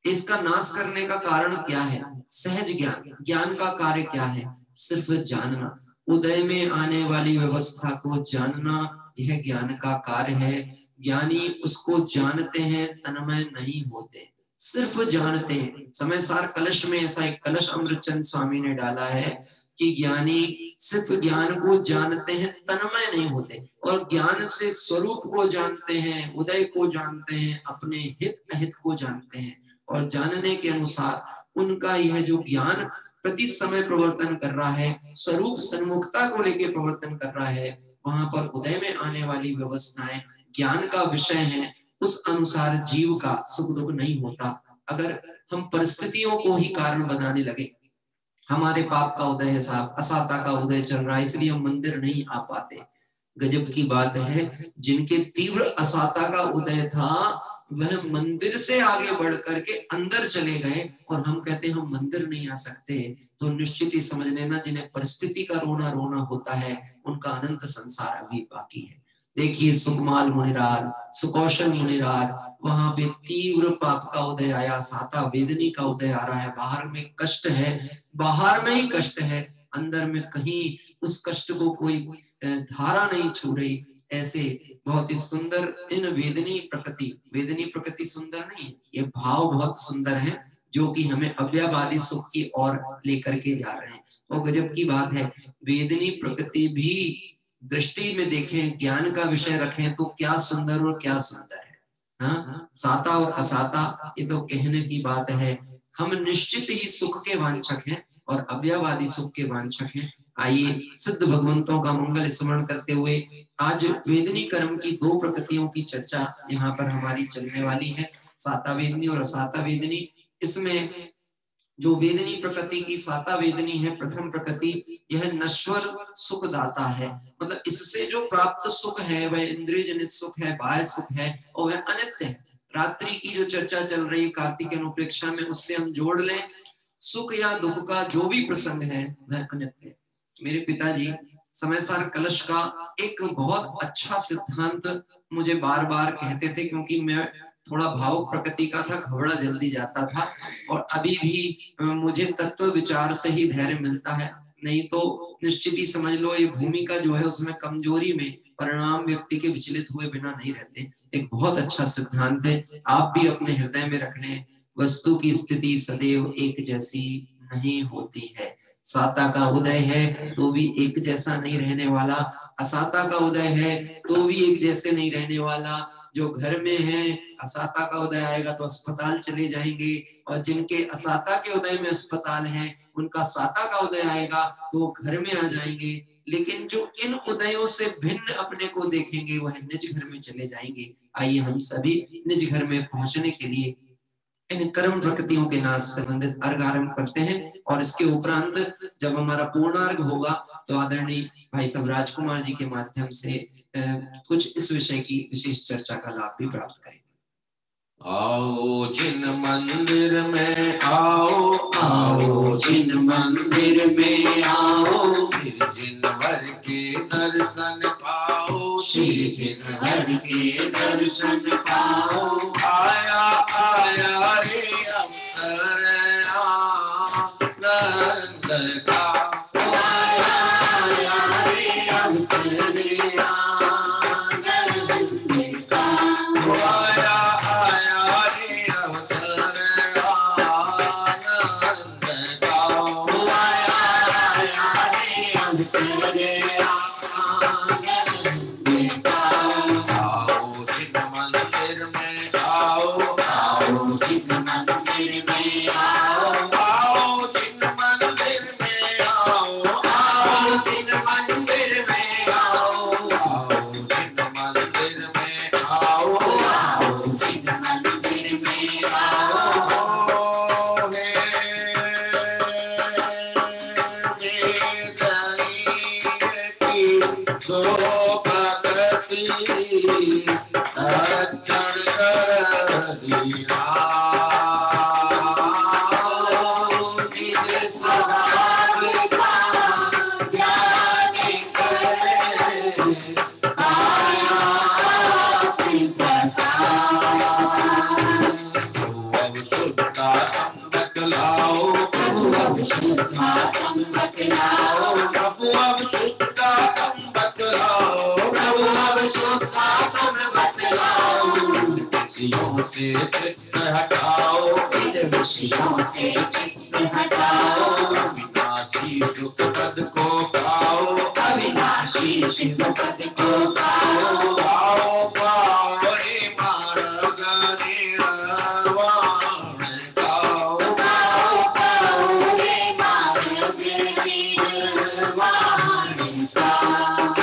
इसका नाश करने का कारण क्या है? सहज ज्ञान। ज्ञान का कार्य क्या है? सिर्फ जानना, उदय में आने वाली व्यवस्था को जानना, यह ज्ञान का कार्य है। ज्ञानी उसको जानते हैं, तन्मय नहीं होते, सिर्फ जानते हैं। समय सार कलश में ऐसा एक कलश अमृतचंद स्वामी ने डाला है कि ज्ञानी सिर्फ ज्ञान को जानते हैं, तन्मय नहीं होते, और ज्ञान से स्वरूप को जानते हैं, उदय को जानते हैं, अपने हित अहित को जानते हैं, और जानने के अनुसार उनका यह जो ज्ञान प्रति समय प्रवर्तन कर रहा है, स्वरूप सन्मुखता को लेकर प्रवर्तन कर रहा है, वहां पर उदय में आने वाली व्यवस्थाएं ज्ञान का विषय है। उस अनुसार जीव का सुख दुख नहीं होता। अगर हम परिस्थितियों को ही कारण बनाने लगे, हमारे पाप का उदय है साहब, असाता का उदय चल रहा है, इसलिए हम मंदिर नहीं आ पाते। गजब की बात है, जिनके तीव्र असाता का उदय था वह मंदिर से आगे बढ़ करके अंदर चले गए, और हम कहते हैं हम मंदिर नहीं आ सकते। तो निश्चित ही समझ लेना, जिन्हें परिस्थिति का रोना रोना होता है उनका अनंत संसार अभी बाकी है। देखिए सुकमाल मुनिराज, सुकौशल मुनिराज, वहां पे तीव्र पाप का उदय आया, साता वेदनी का उदय आ रहा है। बाहर में कष्ट है, बाहर में ही कष्ट है, अंदर में कहीं उस कष्ट को कोई धारा नहीं छू रही। ऐसे बहुत ही सुंदर इन वेदनी प्रकृति सुंदर नहीं, ये भाव बहुत सुंदर है, जो कि हमें अव्ययवादी सुख की ओर लेकर के जा रहे हैं। और गजब की बात है, वेदनी प्रकृति भी दृष्टि में देखें, ज्ञान का विषय रखें तो क्या सुंदर और क्या सुंदर है। हाँ, साता और असाता ये तो कहने की बात है। हम निश्चित ही सुख के वांछक हैं और अव्ययवादी सुख के वांछक हैं। आइए सिद्ध भगवंतों का मंगल स्मरण करते हुए आज वेदनी कर्म की दो प्रकृतियों की चर्चा यहाँ पर हमारी चलने वाली है, साता वेदनी और असाता वेदनी। इसमें जो वेदनी प्रकृति की साता वेदनी है, प्रथम प्रकृति, यह नश्वर सुख दाता है। मतलब इससे जो प्राप्त सुख है वह इंद्रिय जनित सुख है, बाह्य सुख है, और वह अनित्य है। रात्रि की जो चर्चा चल रही है कार्तिक अनुप्रेक्षा में, उससे हम जोड़ लें, सुख या दुख का जो भी प्रसंग है वह अनित्य है। मेरे पिताजी समय सार कलश का एक बहुत अच्छा सिद्धांत मुझे बार बार कहते थे, क्योंकि मैं थोड़ा भावुक प्रकृति का था, घबरा जल्दी जाता था, और अभी भी मुझे तत्व विचार से ही धैर्य मिलता है, नहीं तो निश्चित ही समझ लो ये भूमिका जो है उसमें कमजोरी में परिणाम व्यक्ति के विचलित हुए बिना नहीं रहते। एक बहुत अच्छा सिद्धांत है, आप भी अपने हृदय में रख लें, वस्तु की स्थिति सदैव एक जैसी नहीं होती है। साता का उदय है तो भी एक जैसा नहीं रहने वाला, असाता का उदय है तो भी एक जैसे नहीं रहने वाला। जो घर में है असाता का उदय आएगा तो अस्पताल चले जाएंगे, और जिनके असाता के उदय में अस्पताल है उनका साता का उदय आएगा तो वो घर में आ जाएंगे। लेकिन जो इन उदयों से भिन्न अपने को देखेंगे वह निज घर में चले जाएंगे। आइए हम सभी निज घर में पहुंचने के लिए इन कर्म प्रकृतियों के नाश से संबंधित अर्घ आरंभ करते हैं, और इसके उपरांत जब हमारा पूर्णार्घ होगा तो आदरणीय भाई साहब राजकुमार जी के माध्यम से कुछ इस विषय की विशेष चर्चा का लाभ भी प्राप्त करेंगे। आओ जिन मंदिर में आओ, आओ जिन मंदिर में आओ, श्री जिनवर के दर्शन पाओ, श्री जिनवर के दर्शन पाओ। आया आया रे अवसर आनंद का, आया आया रे अवसर आनंद का, आया आया रे अवसर आनंद का, आया आया रे अवसर आनंद का। आओ जिन मंदिर में आओ, आओ जिन मंदिर में आओ, आओ जिन मंदिर में आओ, आओ जिन मंदिर में आओ, आओ जिन मंदिर में आओ, आओ जिन मंदिर में आओ। दो प्रकृति रक्षण कर दिया, निज स्वभाव का ज्ञान करे, आया पिता। अब शुद्धा अमृत लाओ, अब शुद्धा अमृत लाओ, प्रभु अब शुद्धा अमृत लाओ, प्रभु अब शुद्धा अमृत लाओ। विषयों से चित्त हटाओ, इन विषयों से चित्त हटाओ, अविनाशी सुख पद को पाओ, अविनाशी शिव पद को पाओ। पाओ पाओ रे मार्ग निर्वाण पाओ, पाओ पाओ रे मार्ग निर्वाण का।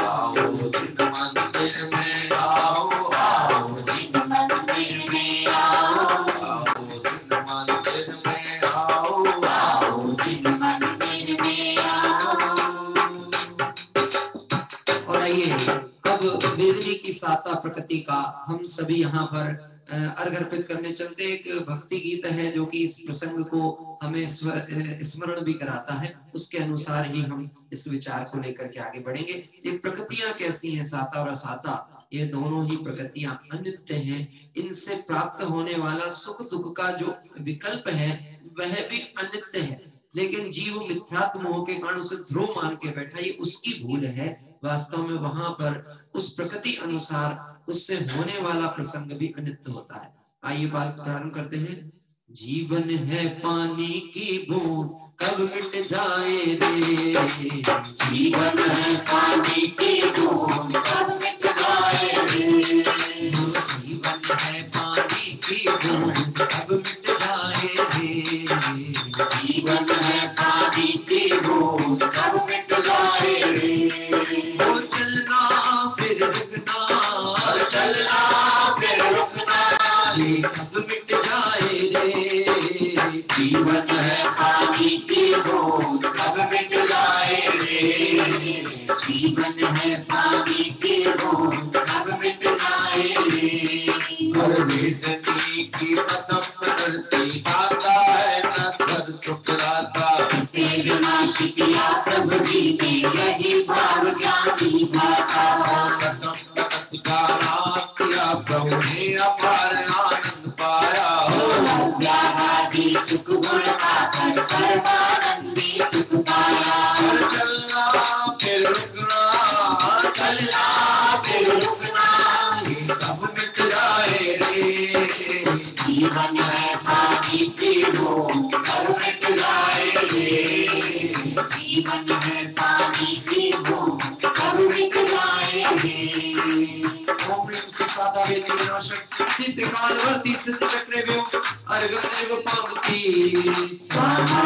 आओ जिन मंदिर में आओ, आओ जिन मंदिर में आओ, आओ जिन मंदिर में आओ, आओ जिन मंदिर में आओ। और आइए अब वेदनी की साता प्रकृति का हम सभी यहाँ पर अर्घ अर्पित करने चलते। एक भक्ति गीत है जो कि इस प्रसंग को हमें स्मरण भी कराता है, उसके अनुसार ही हम इस विचार को लेकर के आगे बढ़ेंगे। ये प्रकृतियां कैसी हैं, साता और असाता, ये दोनों ही प्रकृतियां अनित्य हैं। इनसे प्राप्त होने वाला सुख दुख का जो विकल्प है वह भी अनित्य है, लेकिन जीव मिथ्यात्व मोह के कारण उसे ध्रुव मान के बैठा, ये उसकी भूल है। वास्तव में वहां पर उस प्रकृति अनुसार उससे होने वाला प्रसंग भी अनित्य होता है। आइए बात प्रारंभ करते हैं। जीवन है पानी की बूंद कब मिट जाए रे, जीवन है पानी की बूंद कब मिट जाए रे, जीवन है पानी की बूंद कब मिट जाए रे, जीवन है पानी की बूंद कब मिट जाए रे। वो चलना फिर रुकना, चलना फिर रुकना, ये कब मिट जाए रे, जीवन है पानी की बूंद कब मिट जाए रे, जीवन है पानी की बूंद कब मिट जाए रे। हर वेदनी की प्रथम धरती साता है नश्वर शुक्राता, इसे विनाश किया प्रभु जी ने यही भाव ज्ञानी भाता। प्रथम जगत का नाश किया प्रभु ने अपार आनंद पाया, व्याधि सुख गुण पाकर परमानंदी सुख पाया। हर चलना फिर रुकना, चलना फिर रुकना, ये कब मिट जाए रे, जीवन है पानी की बूंद कब मिट जाए रे, जीवन है पानी की बूंद कब मिट जाए रे। ओम ह्रीं श्री सादा वेदी विनाशक सिद्ध कालवर्ती सिद्ध चक्रव्यूह अर्घ निर्विपावती स्वाहा।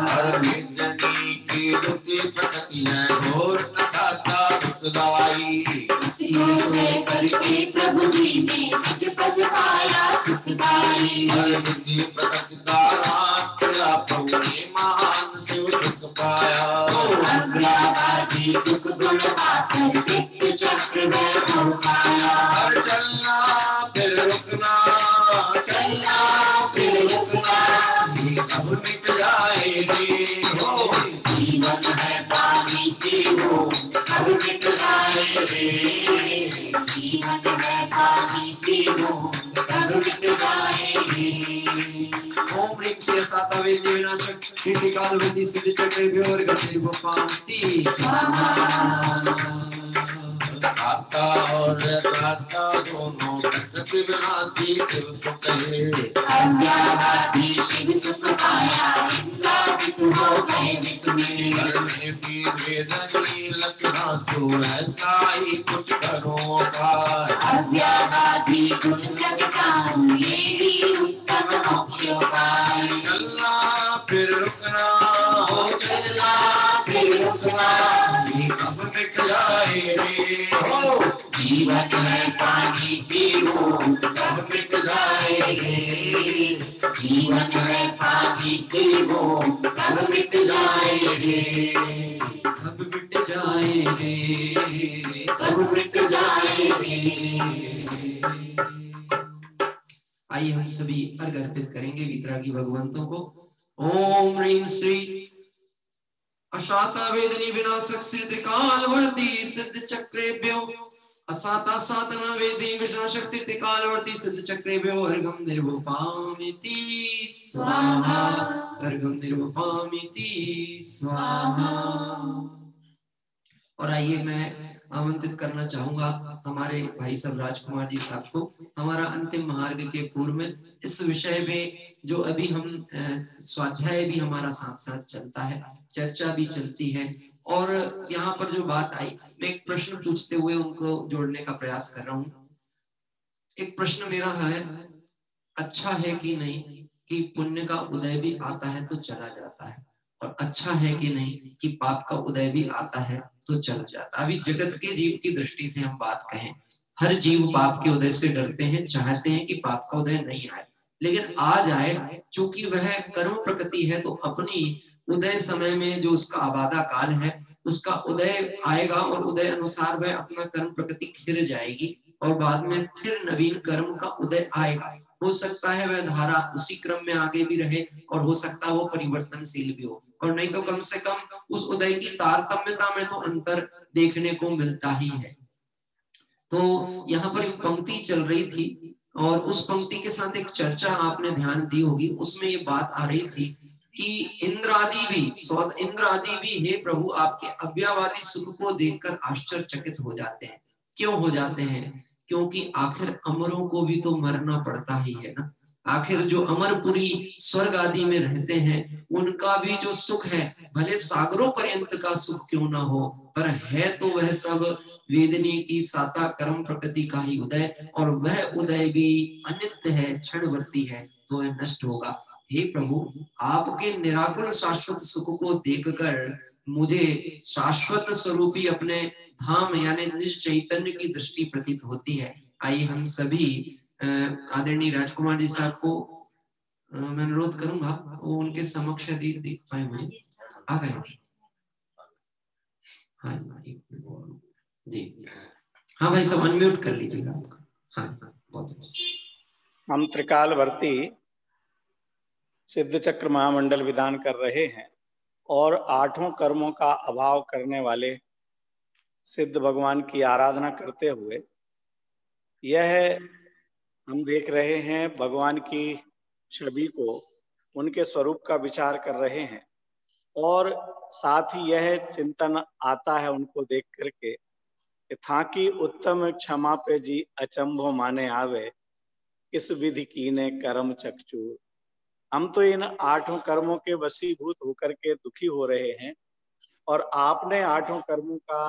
हर वेदनी मुनि की दुखी प्रकृति है घोर न खाता दुखदाई। इसी को जय करके प्रभु जी ने निज पद पाया सुखदाई। हर दुखी प्रकृति का नाश किया प्रभु ने महान शिव सुख पाया। अव्यावादी सुख गुण पाकर सिद्ध चक्र वैभव पाया। हर चलना फिर रुकना, चलना फिर रुकना, ये कब मिट जाएगी हो। जीवन है पानी की वो कब मिट जाए रे। जीवन है पानी की वो कब मिट जाएगी। ओम ह्रीं श्री साता वेदी विनाशक श्री काल वेदी सिद्ध चक्रेभ्यो और गतिर्भपान्ति स्वाहा। साता और साता दोनों प्रकृति विनाशी शिव सुख है। अव्यावादी शिव सुख पाया इंद्रादित हो गए विस्मय। वेदनी लखनासु ऐसा ही कुछ करो पाए। अव्यावादी गुण प्रगटाऊं ये ही उत्तम मोक्ष उपाय। चलना फिर रुकना, हो चलना फिर रुकना, ये कब मिट जाए रे हो। जीवन है पानी की वो कब मिट जाए रे। जीवन है पानी की वो कब मिट जाए रे। कब मिट जाए रे, कब मिट जाए रे। आइए हम सभी अर्घ अर्पित करेंगे वितरागी भगवंतों को। ओम ह्रीं श्री अशाता वेदनी विनाशक श्री त्रिकालवर्ती सिद्ध चक्रेभ्यो असाता साधना वेदी विनाशक श्री त्रिकालवर्ती सिद्ध चक्रेभ्यो अर्घम निर्वपामिति स्वाहा। अर्घम निर्वपामिति स्वाहा। और आइए मैं आमंत्रित करना चाहूंगा हमारे भाई साहब राजकुमार जी साहब को हमारा अंतिम महार्घ के पूर्व में इस विषय में जो अभी हम स्वाध्याय भी हमारा साथ साथ चलता है, चर्चा भी चलती है, और यहाँ पर जो बात आई मैं एक प्रश्न पूछते हुए उनको जोड़ने का प्रयास कर रहा हूँ। एक प्रश्न मेरा है, अच्छा है कि नहीं कि पुण्य का उदय भी आता है तो चला जाता है, और अच्छा है कि नहीं कि पाप का उदय भी आता है तो चला जाता है। अभी जगत के जीव की दृष्टि से हम बात कहें, हर जीव पाप के उदय से डरते हैं, चाहते हैं कि पाप का उदय नहीं आए, लेकिन आ जाए, चूंकि वह कर्म प्रकृति है तो अपनी उदय समय में जो उसका आबादा काल है उसका उदय आएगा, और उदय अनुसार वह अपना कर्म प्रकृति खिर जाएगी और बाद में फिर नवीन कर्म का उदय आएगा। हो सकता है वह धारा उसी क्रम में आगे भी रहे और हो सकता है वो परिवर्तनशील भी हो, और नहीं तो कम से कम उस उदय की तारतम्यता में तो अंतर देखने को मिलता ही है। तो यहाँ पर एक पंक्ति चल रही थी और उस पंक्ति के साथ एक चर्चा आपने ध्यान दी होगी, उसमें ये बात आ रही थी कि इंद्र आदि भी हे प्रभु आपके अव्यावादी सुख को देखकर आश्चर्यचकित हो जाते हैं। क्यों हो जाते हैं? क्योंकि आखिर अमरों को भी तो मरना पड़ता ही है ना। आखिर जो अमरपुरी स्वर्ग आदि में रहते हैं उनका भी जो सुख है, भले सागरों पर्यंत का सुख क्यों ना हो, पर है तो वह सब वेदनी की साता कर्म प्रकृति का ही उदय, और वह उदय भी अनित्य है, क्षणवर्ती है, तो वह नष्ट होगा। हे प्रभु आपके निराकुल शाश्वत सुख को देखकर मुझे शाश्वत स्वरूपी अपने धाम यानी निज चैतन्य की दृष्टि प्रतीत होती है। आइए हम सभी आदरणीय राजकुमार जी साहब को मैं अनुरोध करूंगा वो उनके समक्ष यदि देख पाए मुझे। आ गए? हाँ जी, हाँ भाई सब अनम्यूट कर लीजिएगा। हाँ बहुत अच्छा। हम त्रिकालवर्ती सिद्ध चक्र महामंडल विधान कर रहे हैं और 8 कर्मों का अभाव करने वाले सिद्ध भगवान की आराधना करते हुए यह हम देख रहे हैं, भगवान की छवि को, उनके स्वरूप का विचार कर रहे हैं, और साथ ही यह चिंतन आता है उनको देख करके थाकी उत्तम क्षमा पे जी अचंभो माने आवे, इस विधि कीने कर्म चकचूर। हम तो इन 8 कर्मों के वशीभूत होकर के दुखी हो रहे हैं और आपने 8 कर्मों का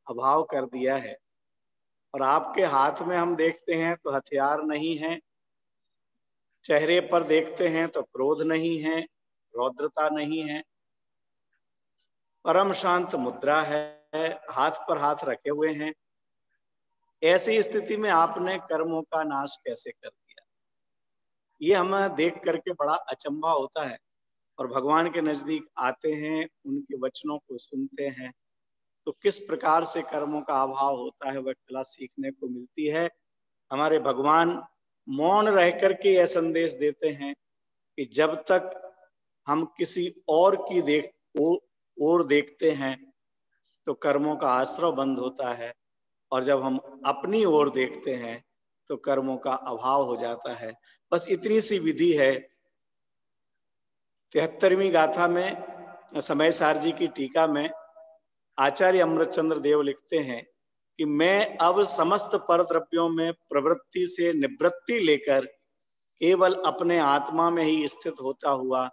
अभाव कर दिया है, और आपके हाथ में हम देखते हैं तो हथियार नहीं है, चेहरे पर देखते हैं तो क्रोध नहीं है, रौद्रता नहीं है, परम शांत मुद्रा है, हाथ पर हाथ रखे हुए हैं। ऐसी स्थिति में आपने कर्मों का नाश कैसे कर दिया? ये हमें देख करके बड़ा अचंभा होता है और भगवान के नजदीक आते हैं, उनके वचनों को सुनते हैं तो किस प्रकार से कर्मों का अभाव होता है वह कला सीखने को मिलती है। हमारे भगवान मौन रह करके यह संदेश देते हैं कि जब तक हम किसी और की ओर देखते हैं तो कर्मों का आश्रय बंद होता है, और जब हम अपनी ओर देखते हैं तो कर्मों का अभाव हो जाता है। बस इतनी सी विधि है। 73वीं गाथा में समय सार जी की टीका में आचार्य अमृतचंद्र देव लिखते हैं कि मैं अब समस्त परद्रव्यों में प्रवृत्ति से निवृत्ति लेकर केवल अपने आत्मा में ही स्थित होता हुआ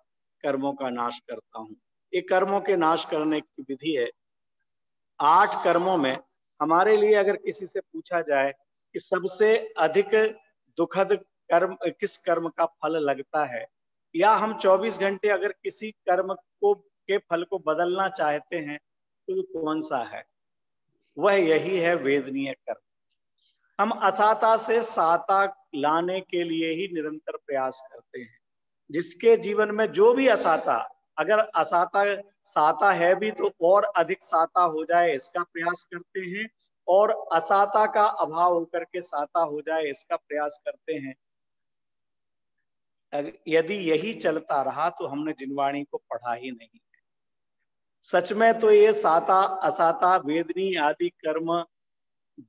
कर्मों का नाश करता हूं। ये कर्मों के नाश करने की विधि है। 8 कर्मों में हमारे लिए अगर किसी से पूछा जाए कि सबसे अधिक दुखद कर्म किस कर्म का फल लगता है, या हम 24 घंटे अगर किसी कर्म के फल को बदलना चाहते हैं तो कौन सा है? वह यही है वेदनीय कर्म। हम असाता से साता लाने के लिए ही निरंतर प्रयास करते हैं। जिसके जीवन में जो भी असाता, अगर असाता साता है भी तो और अधिक साता हो जाए इसका प्रयास करते हैं, और असाता का अभाव होकर के साता हो जाए इसका प्रयास करते हैं। यदि यही चलता रहा तो हमने जिनवाणी को पढ़ा ही नहीं। सच में तो ये साता असाता वेदनी आदि कर्म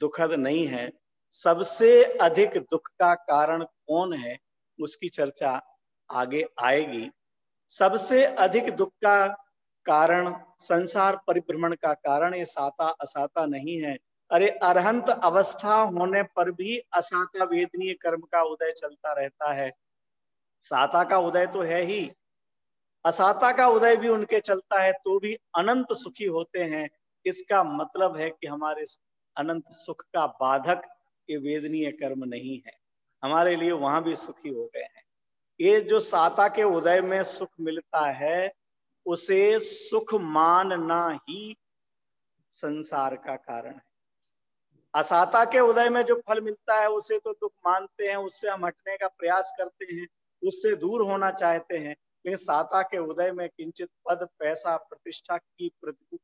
दुखद नहीं है। सबसे अधिक दुख का कारण कौन है उसकी चर्चा आगे आएगी। सबसे अधिक दुख का कारण, संसार परिभ्रमण का कारण ये साता असाता नहीं है। अरे अरहंत अवस्था होने पर भी असाता वेदनीय कर्म का उदय चलता रहता है। साता का उदय तो है ही, असाता का उदय भी उनके चलता है तो भी अनंत सुखी होते हैं। इसका मतलब है कि हमारे अनंत सुख का बाधक ये वेदनीय कर्म नहीं है, हमारे लिए वहां भी सुखी हो गए हैं। ये जो साता के उदय में सुख मिलता है उसे सुख मानना ही संसार का कारण है। असाता के उदय में जो फल मिलता है उसे तो दुख मानते हैं, उससे हम हटने का प्रयास करते हैं, उससे दूर होना चाहते हैं। लेकिन साता के उदय में किंचित पद, पैसा, प्रतिष्ठा की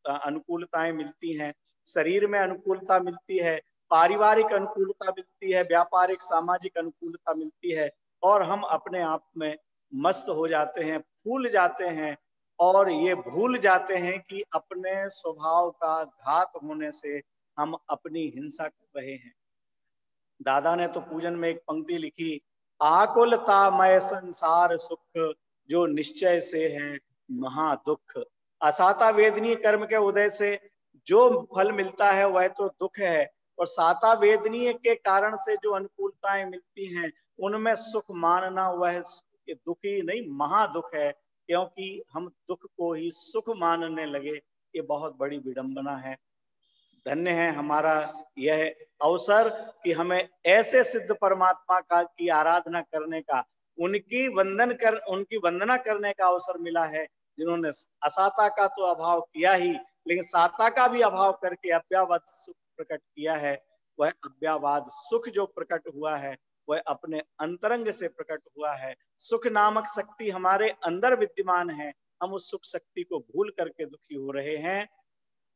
अनुकूलताएं मिलती हैं, शरीर में अनुकूलता मिलती है, पारिवारिक अनुकूलता मिलती है, व्यापारिक सामाजिक अनुकूलता मिलती है, और हम अपने आप में मस्त हो जाते हैं, फूल जाते हैं, और ये भूल जाते हैं कि अपने स्वभाव का घात होने से हम अपनी हिंसा कर रहे हैं। दादा ने तो पूजन में एक पंक्ति लिखी, आकुलतामय संसार सुख जो निश्चय से है महादुख। असाता वेदनीय कर्म के उदय से जो फल मिलता है वह तो दुख है, और साता वेदनीय के कारण से जो अनुकूलताएं मिलती हैं उनमें सुख मानना वह दुख ही नहीं महादुख है, क्योंकि हम दुख को ही सुख मानने लगे। ये बहुत बड़ी विडंबना है। धन्य है हमारा यह अवसर कि हमें ऐसे सिद्ध परमात्मा की आराधना करने का, उनकी वंदना करने का अवसर मिला है, जिन्होंने असाता का तो अभाव किया ही, लेकिन साता का भी अभाव करके अव्यावाद सुख प्रकट किया है। वह अव्यावाद सुख जो प्रकट हुआ है वह अपने अंतरंग से प्रकट हुआ है। सुख नामक शक्ति हमारे अंदर विद्यमान है, हम उस सुख शक्ति को भूल करके दुखी हो रहे हैं।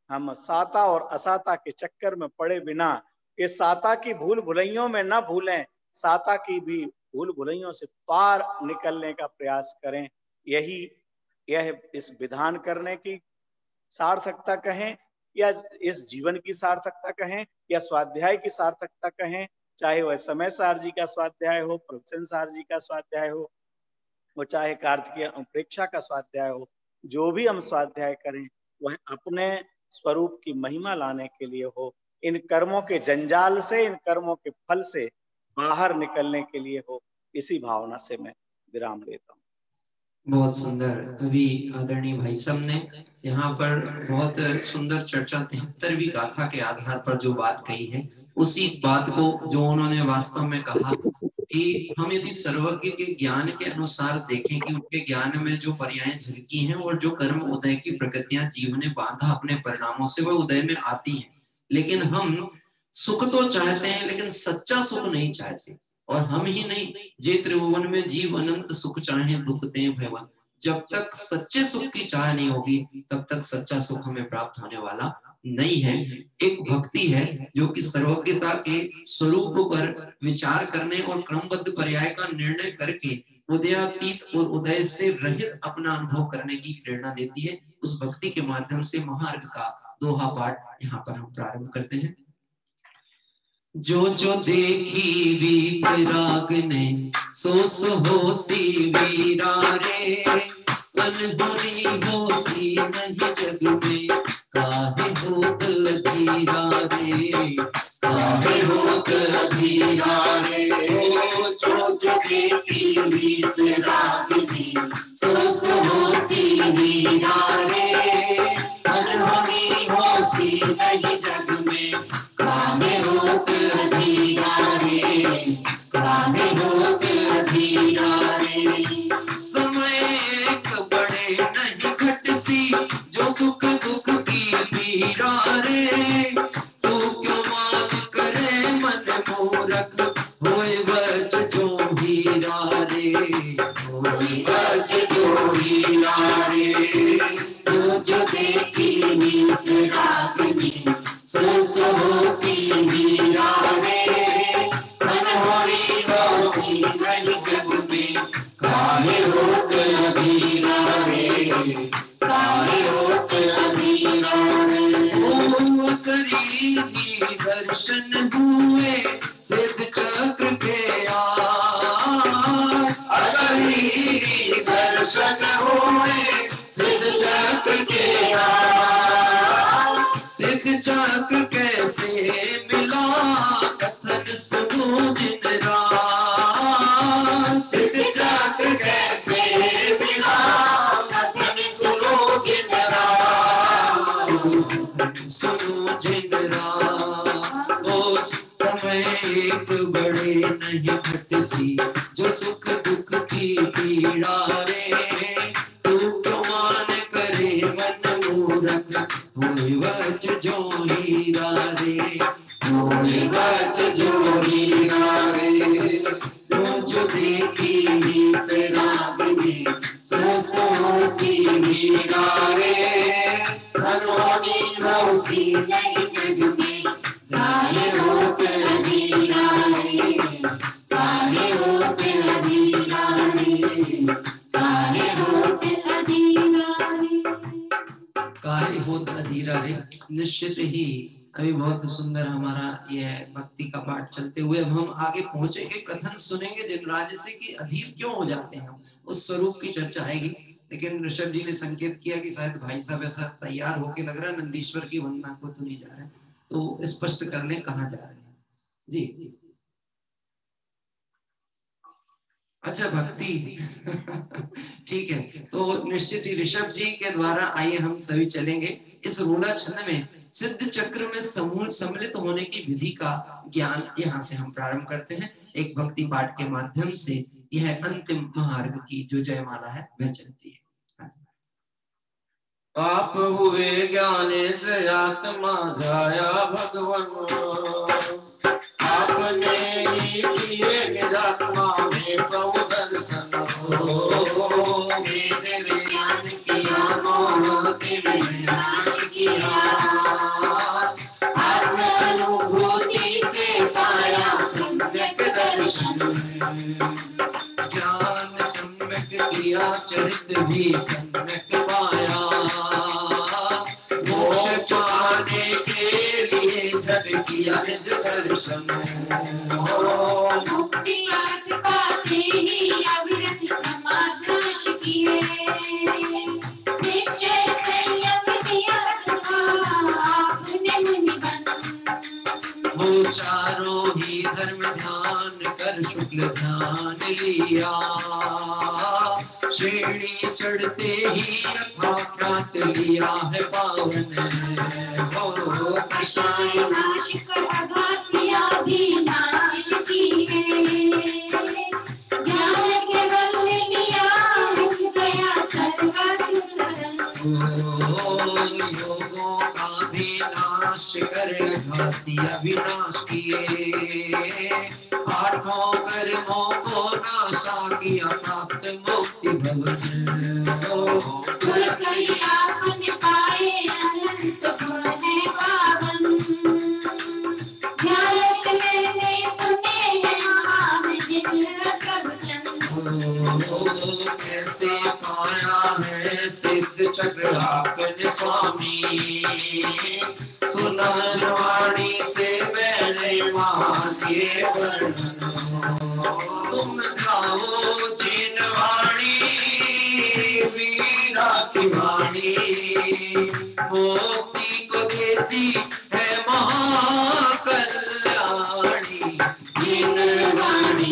हम साता और असाता के चक्कर में पड़े बिना ये साता की भूल भुलैयों में न भूलें, साता की भी भूल भुलैयों से पार निकलने का प्रयास करें। यह इस विधान करने की सार्थकता कहें, या इस जीवन की सार्थकता कहें, या स्वाध्याय की सार्थकता कहें, चाहे वह समय सार जी का स्वाध्याय हो, प्रवचन सार जी का स्वाध्याय हो, वो चाहे कार्तिकीय प्रेक्षा का स्वाध्याय हो, जो भी हम स्वाध्याय करें वह अपने स्वरूप की महिमा लाने के लिए हो, इन कर्मों के जंजाल से, इन कर्मों के फल से बाहर निकलने के लिए हो। इसी भावना से मैं विराम लेता हूँ। बहुत सुंदर। अभी आदरणीय भाई साहब ने यहाँ पर बहुत सुंदर चर्चा 73वीं गाथा के आधार पर जो बात कही है, उसी बात को जो उन्होंने वास्तव में कहा कि हम यदि सर्वज्ञ के ज्ञान के अनुसार देखें कि उनके ज्ञान में जो पर्याय झलकी हैं और जो कर्म उदय की प्रकृतियां जीव ने बांधा अपने परिणामों से, वह उदय में आती हैं। लेकिन हम सुख तो चाहते हैं, लेकिन सच्चा सुख नहीं चाहते। और हम ही नहीं, जे त्रिभुवन में जीव अनंत सुख चाहे दुख ते भयवन। जब तक सच्चे सुख की चाह नहीं होगी, तब तक सच्चा सुख हमें प्राप्त होने वाला नहीं है। एक भक्ति है जो कि सर्वज्ञता के स्वरूप पर विचार करने और क्रमबद्ध पर्याय का निर्णय करके उदयातीत और उदय से रहित अपना अनुभव करने की प्रेरणा देती है। उस भक्ति के माध्यम से महार्ग का दोहा पाठ यहाँ पर हम प्रारंभ करते हैं। जो जो देखी वीतराग ने सो होसी वीरा रे, अनहोनी होसी नहीं जग में, काहे होत धीरा रे, काहे होत धीरा रे। जो जो देखी वीतराग ने सो होसी वीरा रे, अनहोनी होसी नहीं जग में, काहे होत धीरा रे, काहे होत धीरा रे। समय एक बड़े नहीं घटसी, जो सुख दुख की पीड़ा रे। तू क्यों मान करे मन मूरख, होए बच जो हीरा रे, होए बच जो हीरा रे। जो जो देखी नीत रागनी सो होसी वीरा रे, अनहोनी होसी नहीं जग में, काहे होत धीरा रे, काहे होत धीरा रे। ओ शरीरी दर्शन हुए सिद्ध चक्र के यार, अशरीरी दर्शन हुए सिद्ध चक्र के यार। सिद्ध चक्र कैसे मिला कथन सुनो जिन राम, सिद्ध चक्र कैसे मिला कथन सुनो जिन राम, सुनो जिन राम। ओ समय एक बड़े नहीं घटसी, जो सुख दुख की पीड़ा रे। तू क्यों मान करे मन मूरख, होए बच जो हीरा रे, होए बच जो हीरा रे। जो जो देखी नीत रागनी सो होसी वीरा रे, अनहोनी होसी नहीं जग में, काहे होत धीरा रे, काहे होत धीरा रे, काहे होत धीरा रे, काहे होत धीरा रे। निश्चित ही अभी बहुत सुंदर हमारा यह भक्ति का पाठ चलते हुए अब हम आगे पहुंचेंगे, कथन सुनेंगे जिन राज्य से कि अधीर क्यों हो जाते हैं हम, उस स्वरूप की चर्चा आएगी। लेकिन ऋषभ जी ने संकेत किया कि शायद भाई साहब ऐसा तैयार होके लग रहा है नंदीश्वर की वंदना को तो नहीं जा रहे, तो स्पष्ट कर लें कहाँ जा रहे हैं जी। अच्छा भक्ति ठीक है, तो निश्चित ही ऋषभ जी के द्वारा आइए हम सभी चलेंगे इस रूढ़ा छंद में। सिद्ध चक्र में समूह सम्मिलित होने की विधि का ज्ञान यहाँ से हम प्रारंभ करते हैं। एक भक्ति पाठ के माध्यम से यह अंतिम महार्ग की जो जयमाला है वह चलती है। आप हुए ज्ञाने से आत्मा जाया भगवन, आपने ही किए निरात्मा में प्रभु दर्शन। वेद विज्ञान किया मोह के विनाश किया, आत्म अनुभूति से पाया सम्यक दर्शन। ज्ञान सम्यक किया चरित भी सम्यक पाया, मोक्ष पाने के लिए झट किया निज दर्शन। मुक्ति अर्थ पाते ही अविरत समानाश किए, निश्चय संयम किया आपने मुनिवन। वो चारों ही धर्म ध्यान कर शुक्ल ध्यान लिया, श्रेणी चढ़ते ही अथाख्यात लिया है पावन। हो कषाय नाश कर अघातिया भी नाश किए, अविनाश किए, आठों कर्मों को नाशा किया, प्राप्त मुक्ति भवन। गुण कही आपने पाए, अनंत गुण है पावन। ध्यान से मैंने सुने हैं महान जिन प्रवचन। कैसे पाया है सिद्ध चक्र आपने स्वामी, सुना वाणी से मैंने मान ये वर्णन। तुम जाओ जिन वाणी, वीरा की वाणी, मोती को देती है महाकल्याणी। जिन वाणी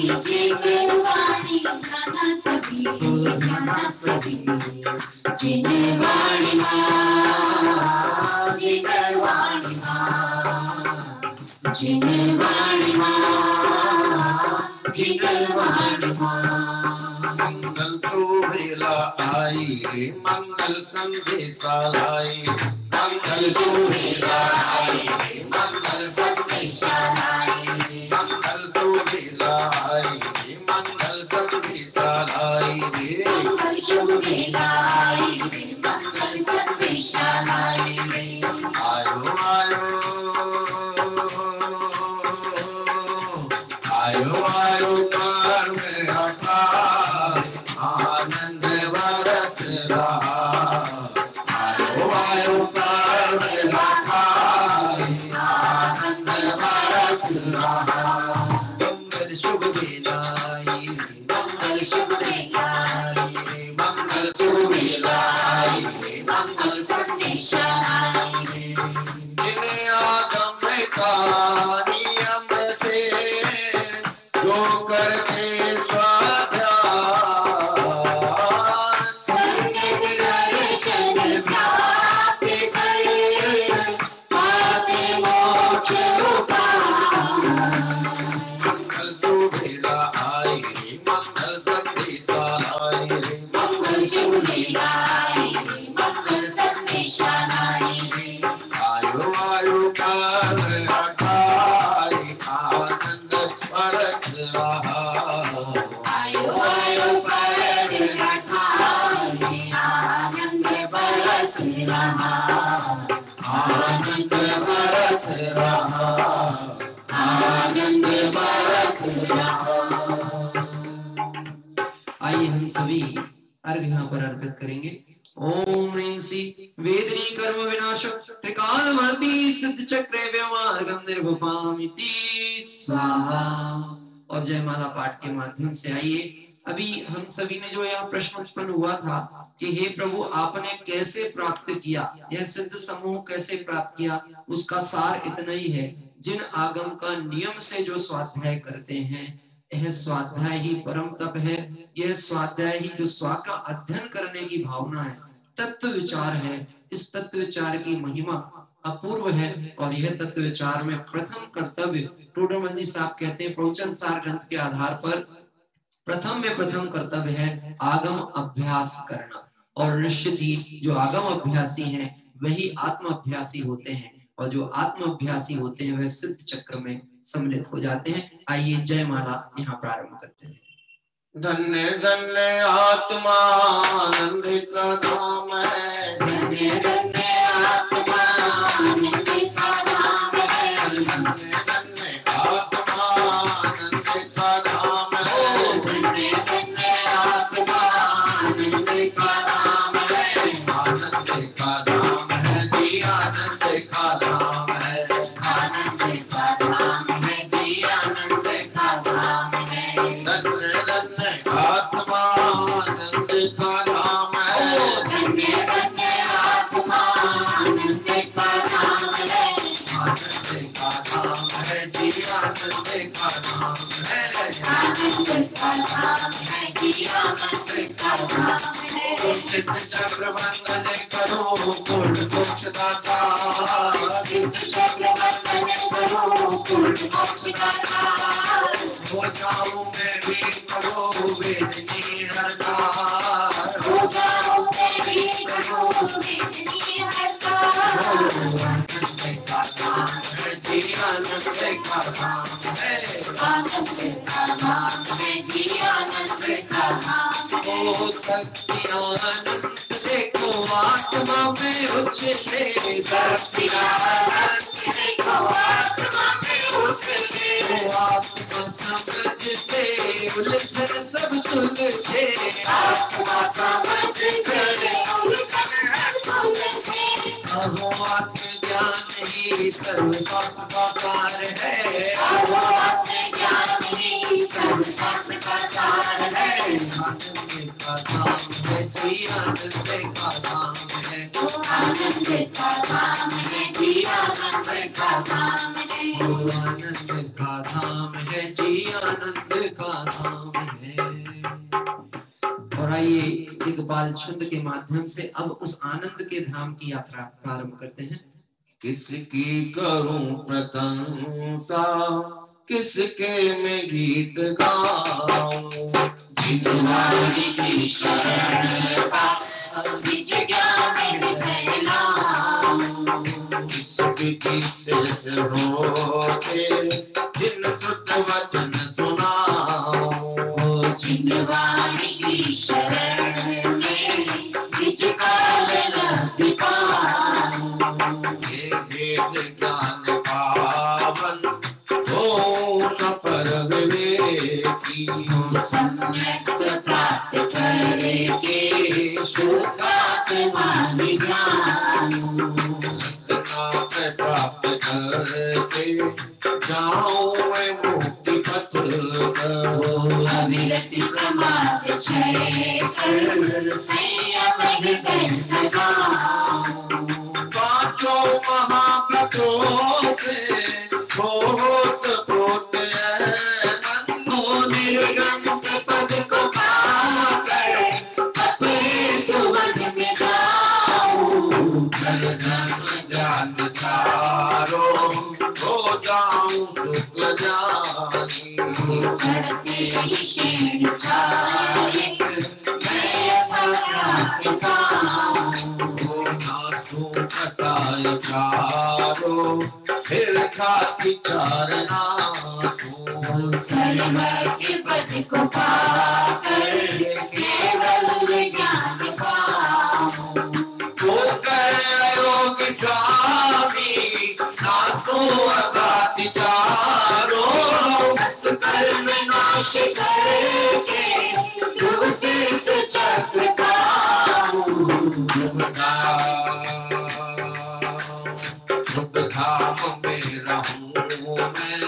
गाना सभी, गाना सभी। जिन वाणी जिन वाणी जिन वाणी जिन वाणी। मंगल सुहेला आई रे, मंगल संदेशा लाई, मंगल सुहेला आई रे, मंगल संदेशा लाई, मंगल सुहेला आई रे, मंगल संदेशा लाई रे, मंगल सुहेला आई रे, मंगल संदेशा लाई रे। आयो आयो आयो आयो कर मेरा आनंद बरस रहा। आयो आयो कर मेरा आनंद बरस रहा। मंगल शुभ बेलाई, मंगल शुभ बेलाई, मंगल शुभ बेलाई, मंगल संदेशा लाई। जिन्हें आगम का नियम से जो करके आनंद बरस रहा, आनंद बरस रहा। आइए हम सभी अर्घ यहाँ पर अर्पित करेंगे। ओम ह्रीं श्री वेदिनी कर्म विनाश त्रिकालवर्ती सिद्ध चक्रे व्यवहारगम निर्भुपामिति स्वाहा। और जयमाला पाठ के माध्यम से आइए। अभी हम सभी ने जो यह प्रश्न उत्पन्न हुआ था कि हे प्रभु आपने कैसे प्राप्त किया, यह सिद्ध समूह कैसे प्राप्त किया, उसका सार इतना ही है, जिन आगम का नियम से जो स्वाध्याय करते हैं, यह स्वाध्याय ही परम तप है। यह स्वाध्याय ही जो स्वा का अध्ययन करने की भावना है, तत्व विचार है। इस तत्व विचार की महिमा अपूर्व है। और यह तत्व विचार में प्रथम कर्तव्य टोडरमल जी साहब कहते हैं प्रवचन सार ग्रंथ के आधार पर प्रथम कर्तव्य है आगम अभ्यास करना। और निश्चित ही जो आगम अभ्यासी हैं वही आत्म अभ्यासी होते हैं, और जो आत्म अभ्यासी होते हैं वह सिद्ध चक्र में सम्मिलित हो जाते हैं। आइए जयमाला यहाँ प्रारंभ करते हैं। धन्य धन्य आत्मा आनंद का धाम है, धन्य धन्य आत्मा आनंद का धाम है, धन्य धन्य आत्मा आनंद का धाम है, धन्य धन्य आत्मा आनंद का धाम है, आनंद का धाम है जी, आनंद का धाम है, आनंद का धाम है जी, आनंद का धाम है। धन्य धन्य आत्मा आनंद का धाम है, धन्य धन्य आत्मा आनंद का धाम है, आनंद का धाम है जी, आनंद का धाम है, आनंद का धाम है जी, आनंद का धाम है। सिद्ध चक्र वंदन करो कुल मोक्ष दाता, सिद्ध चक्र वंदन करो कुल मोक्ष दाता, हो जाऊं मैं भी करो वेदनी हरता, हो जाऊं मैं भी करो वेदनी हरता। आनंद का धाम है जी, धाम है, आनंद का धाम है जी, आनंद का धाम है। ओ शक्ति आनंद देखो आत्मा में उछले, शक्ति आनंद देखो आत्मा में उछले, ओ आत्मा समझ से उलझन सब सुलझे, आत्मा समझ से उलझन सब सुलझे। अहो आत्मज्ञान ही सर्वशास्त्र का सार है, अहो आत्मज्ञान ही सर्वशास्त्र का सार है। आनंद का धाम है जी, आनंद का धाम है, आनंद का धाम है जी, आनंद का धाम है। ओ आनंद का धाम है जी, आनंद का धाम है। और आइए दिग्पाल छंद के माध्यम से अब उस आनंद के धाम की यात्रा प्रारंभ करते हैं। किसकी करूं प्रशंसा, किसके मैं गीत गाऊं, जितवारी की शरण पाऊं, निज ज्ञान में फैलाऊं। किसकी शेष होते जिन सुत वचन सुनाऊं, जितवारी की शरण में निज काल लब्धि पाऊं। ये वेद ज्ञान पावन हो न पर विवेकी, सम्यक प्राप्त करके शुद्धात्मा ज्ञान। प्राप्त करके जाऊं मैं मुक्ति पथ पर, अविरति प्रमाद क्षय कर संयम हृदय लगाऊं। पांचों महाव्रतों से बहुत बहुत निर्गंत पद को पाकर अपने वन में जाऊं। ज्ञान चारो हो जाऊं शुक्ल जानी, चढ़ते ही शेण चारिक मैं अपराध पाऊं। नासू कसाय चारो फिर खासी चार नासू, सर्वज्ञ पद को पाकर केवल ज्ञान पाऊं। तो योगी स्वामी नासो अगाति चारो, बस कर्म नाश करके ध्रुव सिद्ध चक्र पाऊं। शुभ धाम में रहूं मैं,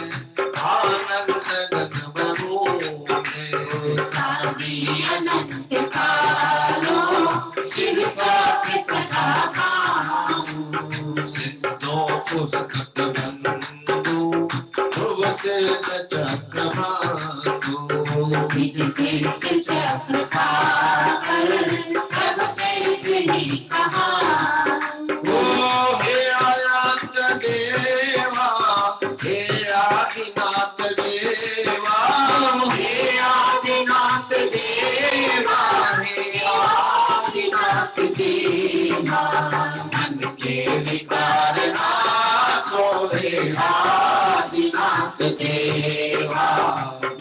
आनंद गगन बनूं मैं, साधी अनंत कालों शिव स्वामी सदा पाऊं। सिद्धों को सतत बंधु ध्रुव से चक्रमातु, निज सिद्ध चक्र पाकर तब सिद्ध ही कहा। ओ हे आयात देवा, हे आदिनाथ देवा, हे आदिनाथ देवा, हे आदिनाथ देवा। मन के विकार नाशो हे आदिनाथ देवा।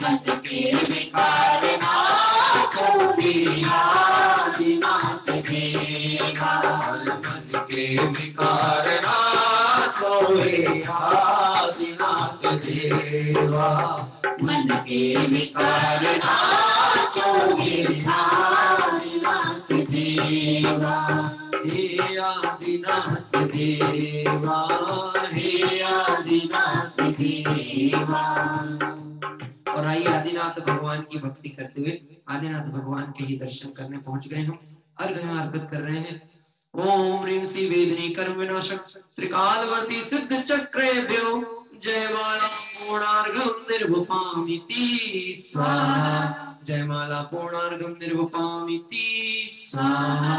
मन के विकार नाशो हे आदिनाथ देवा। मन के विकार नाशो हे आदिनाथ देवा, मन के विकार नाशो हे आदिनाथ देवा। हे आदिनाथ देवा, हे आदिनाथ देवा। और आइए आदिनाथ भगवान की भक्ति करते हुए आदिनाथ भगवान के ही दर्शन करने पहुंच गए हम। अर्घ में अर्पित कर रहे हैं। ओम ह्रीं श्री वेदिनी कर्म विनाशक त्रिकालवर्ती सिद्ध चक्रेभ्यो जयमाला पूर्णार्घम निर्वपामिति स्वाहा। जयमाला पूर्णार्घम निर्वपामिति स्वाहा।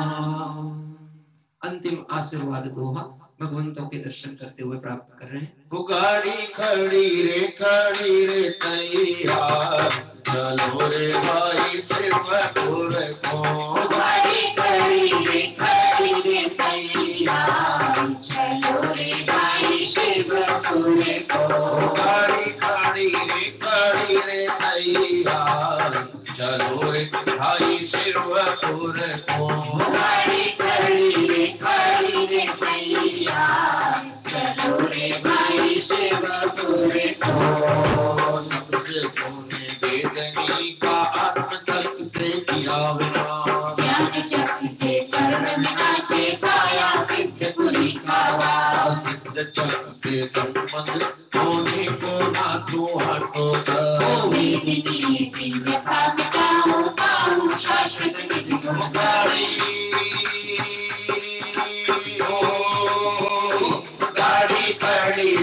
अंतिम आशीर्वाद दोहा भगवंतों के दर्शन करते हुए प्राप्त कर रहे हैं। गाड़ी खड़ी रे तैयार, चलो रे भाई शिवपुर को। गाड़ी खड़ी रे तैयार, चलो रे भाई शिवपुर को। गाड़ी रे तैयार चलो रे भाई शिवपुर को गाड़ी खड़ी रे तैयार चलो रे भाई शिवपुर को सबसे कोने वेदनी का आत्म सत्य से किया विनाश ज्ञान शक्ति से कर्म विनाशे पाया सिद्धपुरी का वास सिद्ध चक्र से संबंध होने को ना तो हटो ओ वेदिनी यथा मिटाओ पाऊं शाश्वत निज गुण गाड़ी खड़ी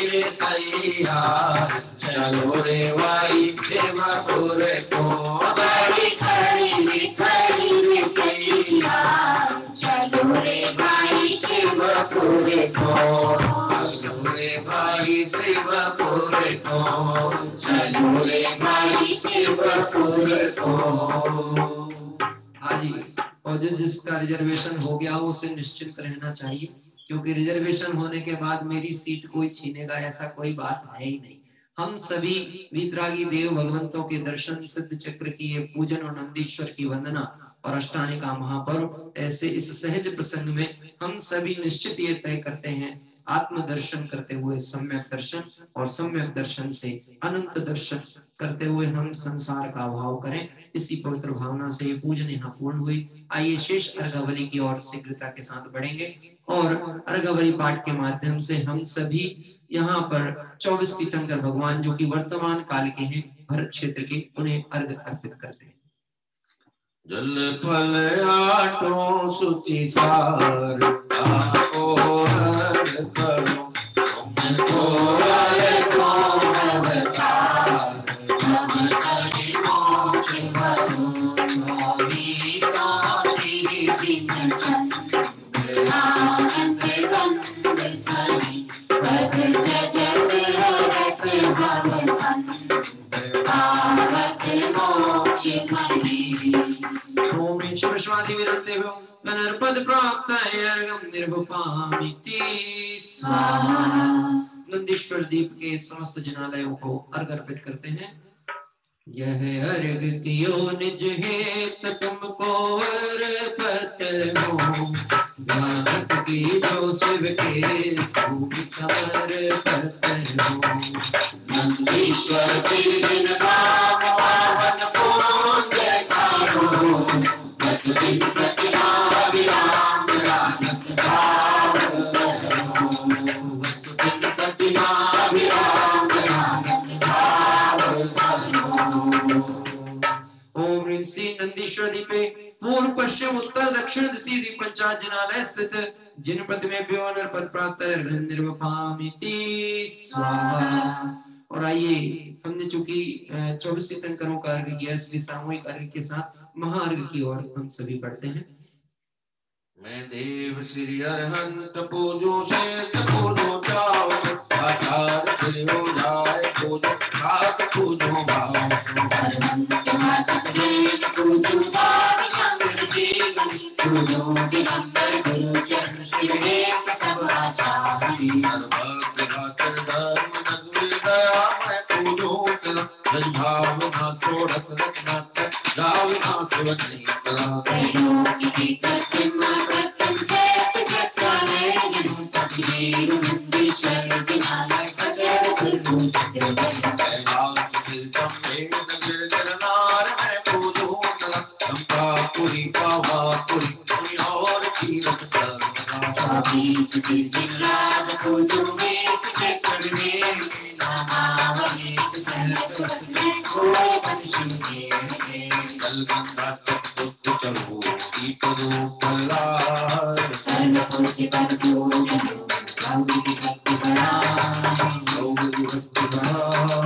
रे तैयार चलो रे भाई शिवपुर को गाड़ी खड़ी रे तैयार चलो रे भाई शिवपुर को चलो रे भाई शिवपुर को चलो रे भाई शिवपुर को हाँ जी। और जिसका रिजर्वेशन हो गया हो उसे निश्चिंत रहना चाहिए, क्योंकि रिजर्वेशन होने के बाद मेरी सीट कोई छीनेगा ऐसा कोई बात है ही नहीं। हम सभी वीतरागी देव भगवंतों के दर्शन, सिद्ध चक्र की ये पूजन और नंदीश्वर की वंदना और अष्टानी का महापर्व, ऐसे इस सहज प्रसंग में हम सभी निश्चित ये तय करते हैं आत्म दर्शन करते हुए सम्यक दर्शन और सम्यक दर्शन से अनंत दर्शन करते हुए हम संसार का भाव करें। इसी पवित्र भावना से ये पूजन यहाँ पूर्ण हुई। आइए शेष अर्घावली की ओर शीघ्रता के साथ बढ़ेंगे और अर्घावली पाठ के माध्यम से हम सभी यहाँ पर 24 तीर्थंकर भगवान जो कि वर्तमान काल के हैं भरत क्षेत्र के, उन्हें अर्घ अर्पित करते हैं। जल फल आटो सुचि सार आपो हर करो तुमको हर को अवतार हम करी मोक्ष भरो स्वामी साथी दिन चंद्र आनंद बंद सही पद जगत रत भगवंत पावक मोक्ष मणि ओम शिवस्वादि विरतेभ्यो मनर्पद प्राप्ताय अर्घं निर्वपामिति स्वाहा। नंदीश्वर दीप के समस्त जनालयों को अर्घ अर्पित करते हैं। यह अर्घ दियो निज हेत तुमको अर्पित हो, ज्ञानत की जो शिव के भूमि समर्पित हो। नंदीश्वर श्री दिन राम पावन पूज्य करो वसुदिन प्रतिमा विराम रानत भाव करो वसुदिन प्रतिमा विराम रानत भाव करो। ओम ह्रीं श्री नंदीश्वर दीपे पूर्व पश्चिम उत्तर दक्षिण दिशि दीपंचाजनालय स्थित जिन प्रतिमेभ्यो अनर्पद प्राप्त अर्घं निर्वपामिति स्वाहा। और आइए, हमने चूंकि 24 तीर्थंकरों का अर्घ किया, इसलिए सामूहिक अर्घ के साथ महाअर्घ की ओर हम सभी बढ़ते हैं। मैं देव श्री अरहंत पूजो से पूजो जाओ आचार श्री हो जाए पूजो रात पूजो भाव अरहंत वासक वेद पूजो भाव शंकर जीवनी पूजो दिगंबर गुरु चरण श्री विवेक सब आचार्य भक्त भाकर धर्म नजर दया मैं पूजो भावना सोड़स रचना गाविना शिवनी कला त्रैलोकी कृत्रिमा कृत्रिम जयत जगत्कालय पक्षीवीर नंदीश्वर जिनालय अजर गुरु चक्रवर्ती कैलाश सिर संवेद गिरधर नार मैं पूजो चंपापुरी पावापुरी और तीरथ सर्वना स्वामीश सिद्धिराज पूजो वेश चक्र विवेक नामावली सहस्र में कोई पंचम के कलगंगा तत्व चलो दीपो कलार सर्व पूज्य पर पूजन गौरी भक्ति बढ़ाओ गौरी भक्ति बढ़ाओ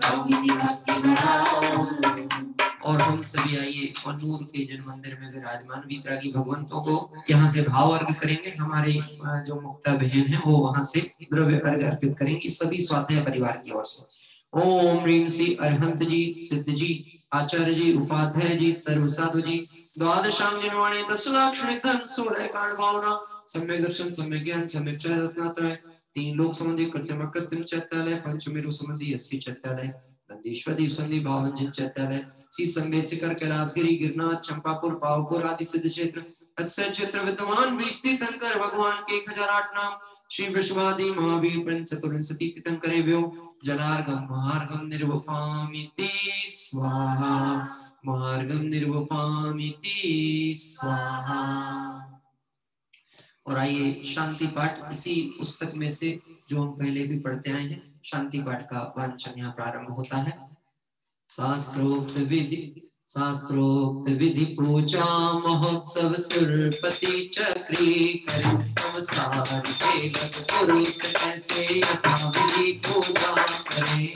गौरी भक्ति बढ़ाओ। और हम सभी आइए और नूर के जन मंदिर में विराजमान वीतरागी भगवंतों को यहाँ से भाव अर्घ करेंगे। हमारे जो मुक्ता बहन है वो वहां से द्रव्य अर्घ अर्पित करेंगी सभी स्वाध्याय परिवार की ओर से। ओम ह्रीं श्री अरहंत जी, सिद्ध जी, आचार्य जी, उपाध्याय जी, सर्व साधु जी, द्वादशांग जिनवाणी 10 लाख धन 16 कांड भावना सम्यक दर्शन सम्यक ज्ञान सम्यक रत्नात्रय 3 लोक संबंधी कृत्रिम कृत्रिम चैत्यालय पंचमेरु संबंधी 80 चैत्यालय नंदीश्वर दीप संदीप भावन जिन चैत्यालय शीश संवेद शिखर कैलाशगिरी गिरनार चंपापुर पावपुर आदि सिद्ध क्षेत्र अस्य क्षेत्र विद्यमान 20 तीर्थंकर भगवान के 1008 नाम श्री वृषभादि महावीर पंच चतुर्विंशति तीर्थंकरे व्यो जलार्घम महार्घम निर्वपामिति स्वाहा महार्घम निर्वपामिति स्वाहा। और आइए शांति पाठ इसी पुस्तक में से जो हम पहले भी पढ़ते आए हैं, शांति पाठ का वांचन यहाँ प्रारंभ होता है। शास्त्रोक्त विधि पूजा महोत्सव सुरपति चक्री कर नमस्कार के लग पुरुष ऐसे यथाविधि पूजा करें।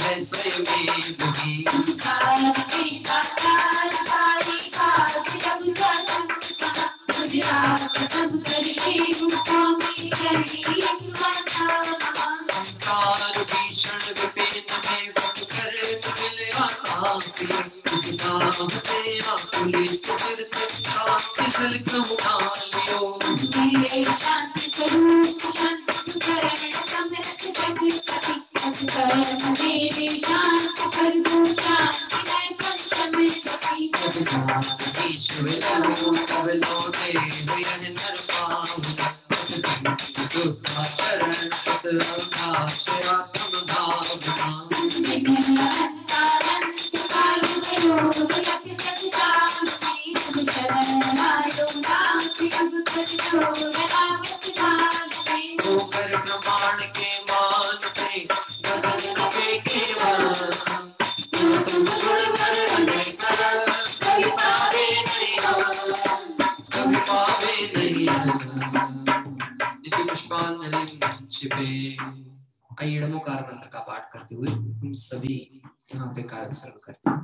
है स्वयं वही संसार भीषण विपिन में बस कर मिल आता किसी काम में आकुलित फिर शांति स्वरूप शांति करण समरथ जगत कर्म देवी शांति कर दो शांति पंचम सखी ईश्वरो कवलो देव नर पाव सुधा चरण आत्म भावना होकर प्रमाण के मान पे गगन पे केवल तुम गुण वर्ण में कर कभी पावे नहीं कभी पावे नहीं इति पुष्पांजलि छिपे। आइए नमोकार मंत्र का पाठ करते हुए हम सभी यहाँ पे कार्य सर्व करते हैं।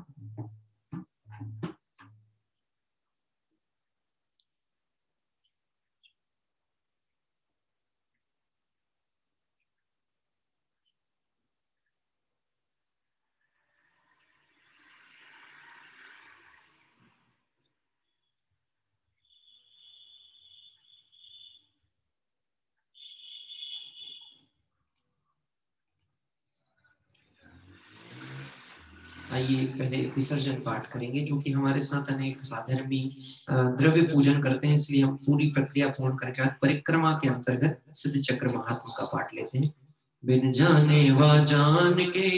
आइए पहले विसर्जन पाठ करेंगे, जो कि हमारे साथ अनेक साधर्मी द्रव्य पूजन करते हैं, इसलिए हम पूरी प्रक्रिया पूर्ण करके आज परिक्रमा के अंतर्गत सिद्ध चक्र महात्मा का पाठ लेते हैं। बिन जाने वा जान के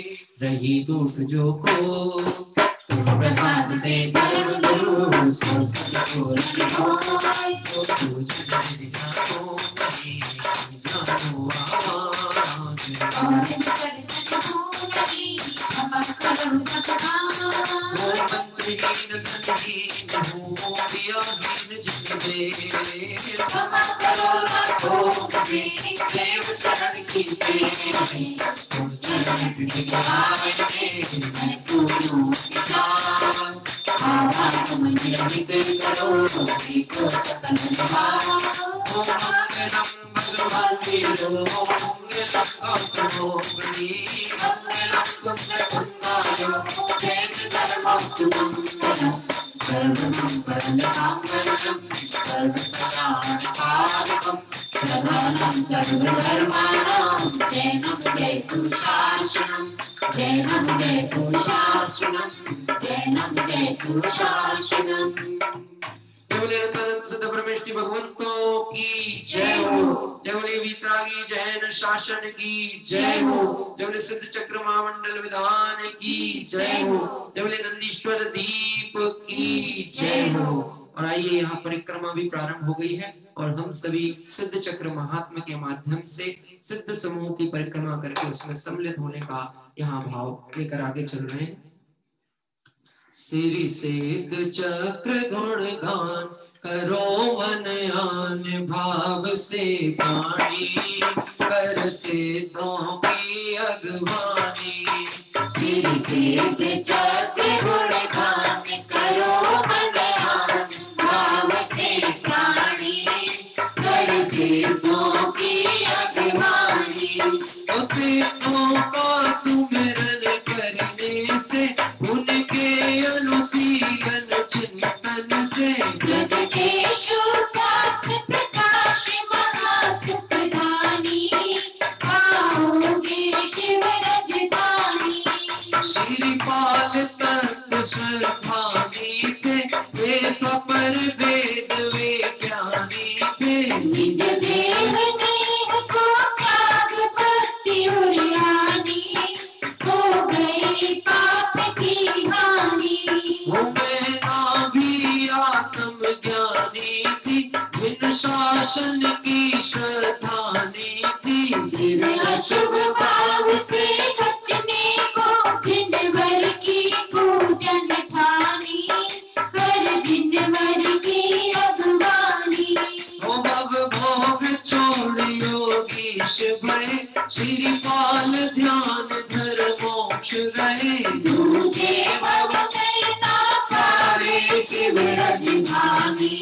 रही दूत जो को तुम प्रसाद दे धर्म गुरु सो सको रखो तो जानो नहीं जानो भगवंतों की जय हो। जय बोले वीतरागी जैन शासन की जय हो। जय बोले सिद्ध चक्र महामंडल विधान की जय हो। जय बोले नंदीश्वर दीप की जय हो। और आइए यहाँ परिक्रमा भी प्रारंभ हो गई है और हम सभी सिद्ध चक्र महात्मा के माध्यम से सिद्ध समूह की परिक्रमा करके उसमें सम्मिलित होने का यहाँ भाव लेकर आगे चल रहे हैं। श्री सिद्ध चक्र गुण गान करो मन आन भाव से पानी करते तो की अगवानी। श्री सिद्ध चक्र गुण गान करो मन आन भाव से पानी करते तो की अगवानी। सिद्धों का सुमिरन करने से उनके अनुशीलन चिंतन से जगदीशु प्राप्त प्रकाश महासुखदानी पाओगे शिव रजधानी। श्रीपाल तत्व श्रद्धानी थे वे सपर वेद वे ज्ञानी थे। निज देव नेह को त्याग भक्ति उड़ानी हो गई पाप की हानि। मैं ना भी आत्म ज्ञानी थी बिन शासन की श्रद्धानी थी। जिन अशुभ भाव से बचने को जिन वर की पूजन ठानी कर जिन वर की अगवानी। भव भोग छोड़ योगीश भय श्रीपाल ध्यान धर मोक्ष गए। दूजे भव में ना पावे शिव रजधानी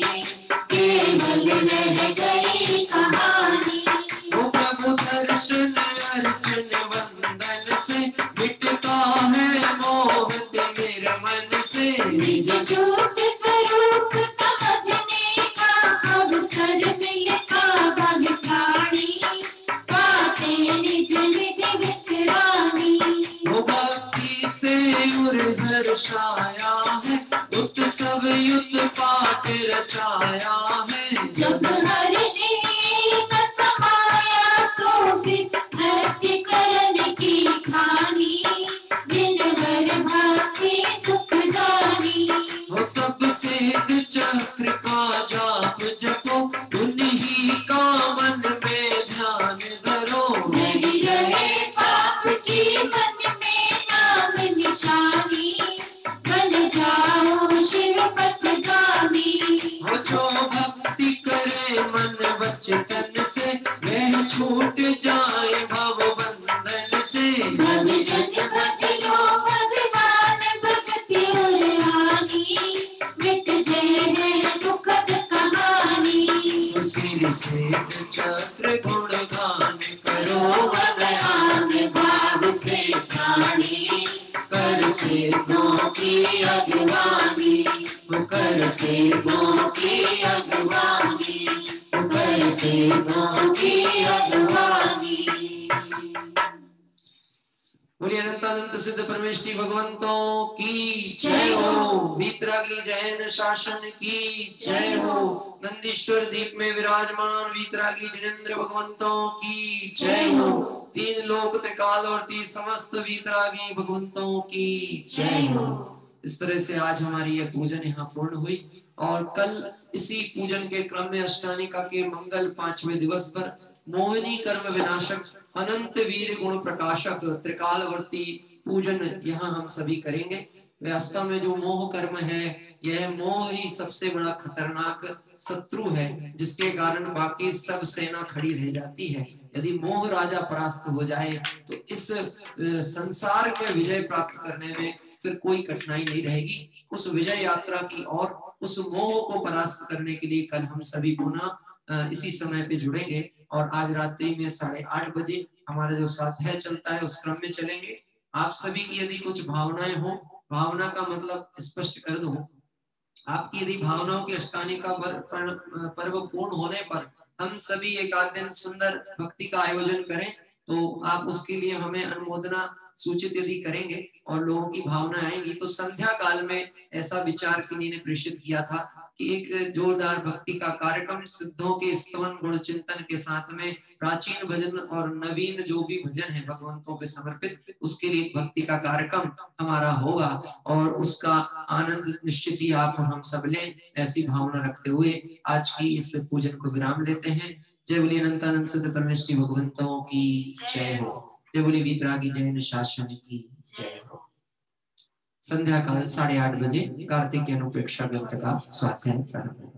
केवल रह गई कहानी। ओ प्रभु दर्शन अर्चन वंदन से मिटता है मोह तेरे मन से। निज शुद्ध स्वरूप समझने का अवसर मिलता भग प्राणी पाते निज निधि विश्रामी। वो भक्ति से उर हर्षाया है उत्सव युत पाठ रचाया है। जब हर्षि न समाया तो फिर नृत्य करने की खानी दिन भर भक्ति सुखदानी। वो सब सिद्ध चक्र का जाप जपो उन्हीं का मन में ध्यान धरो। नहीं रहे पाप की मन में नाम निशानी बन जाओ शिव पथगामी। वो जो भक्ति करे मन वचन से वह छूट जाए भव बंधन से। भग जन भजो भगवान भक्ति उड़ानी मिट जाए दुखद कहानी। सिर से चक्र गुण गान करो भगवान भाव से प्राणी कर से सिद्धों की अगवानी कर से सिद्धों की अगवानी कर सिद्धों की अगवानी। बोलिए अनंतानंत सिद्ध परमेष्टि भगवंतों की जय हो। वीतरागी जैन शासन की जय हो। नंदीश्वर द्वीप में विराजमान वीतरागी जिनेंद्र भगवंतों की जय हो। तीन लोक त्रिकालवर्ती समस्त वीतरागी भगवंतों की जय हो। इस तरह से आज हमारी यह पूजन यहाँ पूर्ण हुई और कल इसी पूजन के क्रम में अष्टानिका के मंगल 5वें दिवस पर मोहिनी कर्म विनाशक अनंत वीर गुण प्रकाशक त्रिकालवर्ती पूजन यहाँ हम सभी करेंगे। वास्तव में जो मोह कर्म है यह मोह ही सबसे बड़ा खतरनाक शत्रु है जिसके कारण बाकी सब सेना खड़ी रह जाती है। यदि मोह राजा परास्त हो जाए तो इस संसार में विजय प्राप्त करने में फिर कोई कठिनाई नहीं रहेगी। उस विजय यात्रा की और उस मोह को परास्त करने के लिए कल हम सभी पुनः इसी समय पे जुड़ेंगे और आज रात्रि में 8:30 बजे हमारा जो स्वाध्याय चलता है उस क्रम में चलेंगे। आप सभी की यदि कुछ भावनाएं हो, भावना का मतलब स्पष्ट कर दूं, आपकी यदि भावनाओं की अष्टानिका पर्व पूर्ण होने पर हम सभी एक आध दिन सुंदर भक्ति का आयोजन करें तो आप उसके लिए हमें अनुमोदना सूचित यदि करेंगे और लोगों की भावना आएंगी तो संध्या काल में ऐसा विचार किन्हीं ने प्रेषित किया था कि एक जोरदार भक्ति का कार्यक्रम सिद्धों के स्तवन गुण चिंतन के साथ में प्राचीन भजन और नवीन जो भी भजन है भगवंतों पे समर्पित उसके लिए भक्ति का कार्यक्रम हमारा होगा और उसका आनंद निश्चित ही आप हम सब लें। ऐसी भावना रखते हुए आज की इस पूजन को विराम लेते हैं। जय बोली अनंतानंद सिद्ध परमेष्टि भगवंतों की जय हो। जय बोली वीतरागी जैन शासन की जय हो। संध्या काल 8:30 बजे कार्तिक अनुप्रेक्षा ग्रंथ का स्वाध्याय प्रारंभ।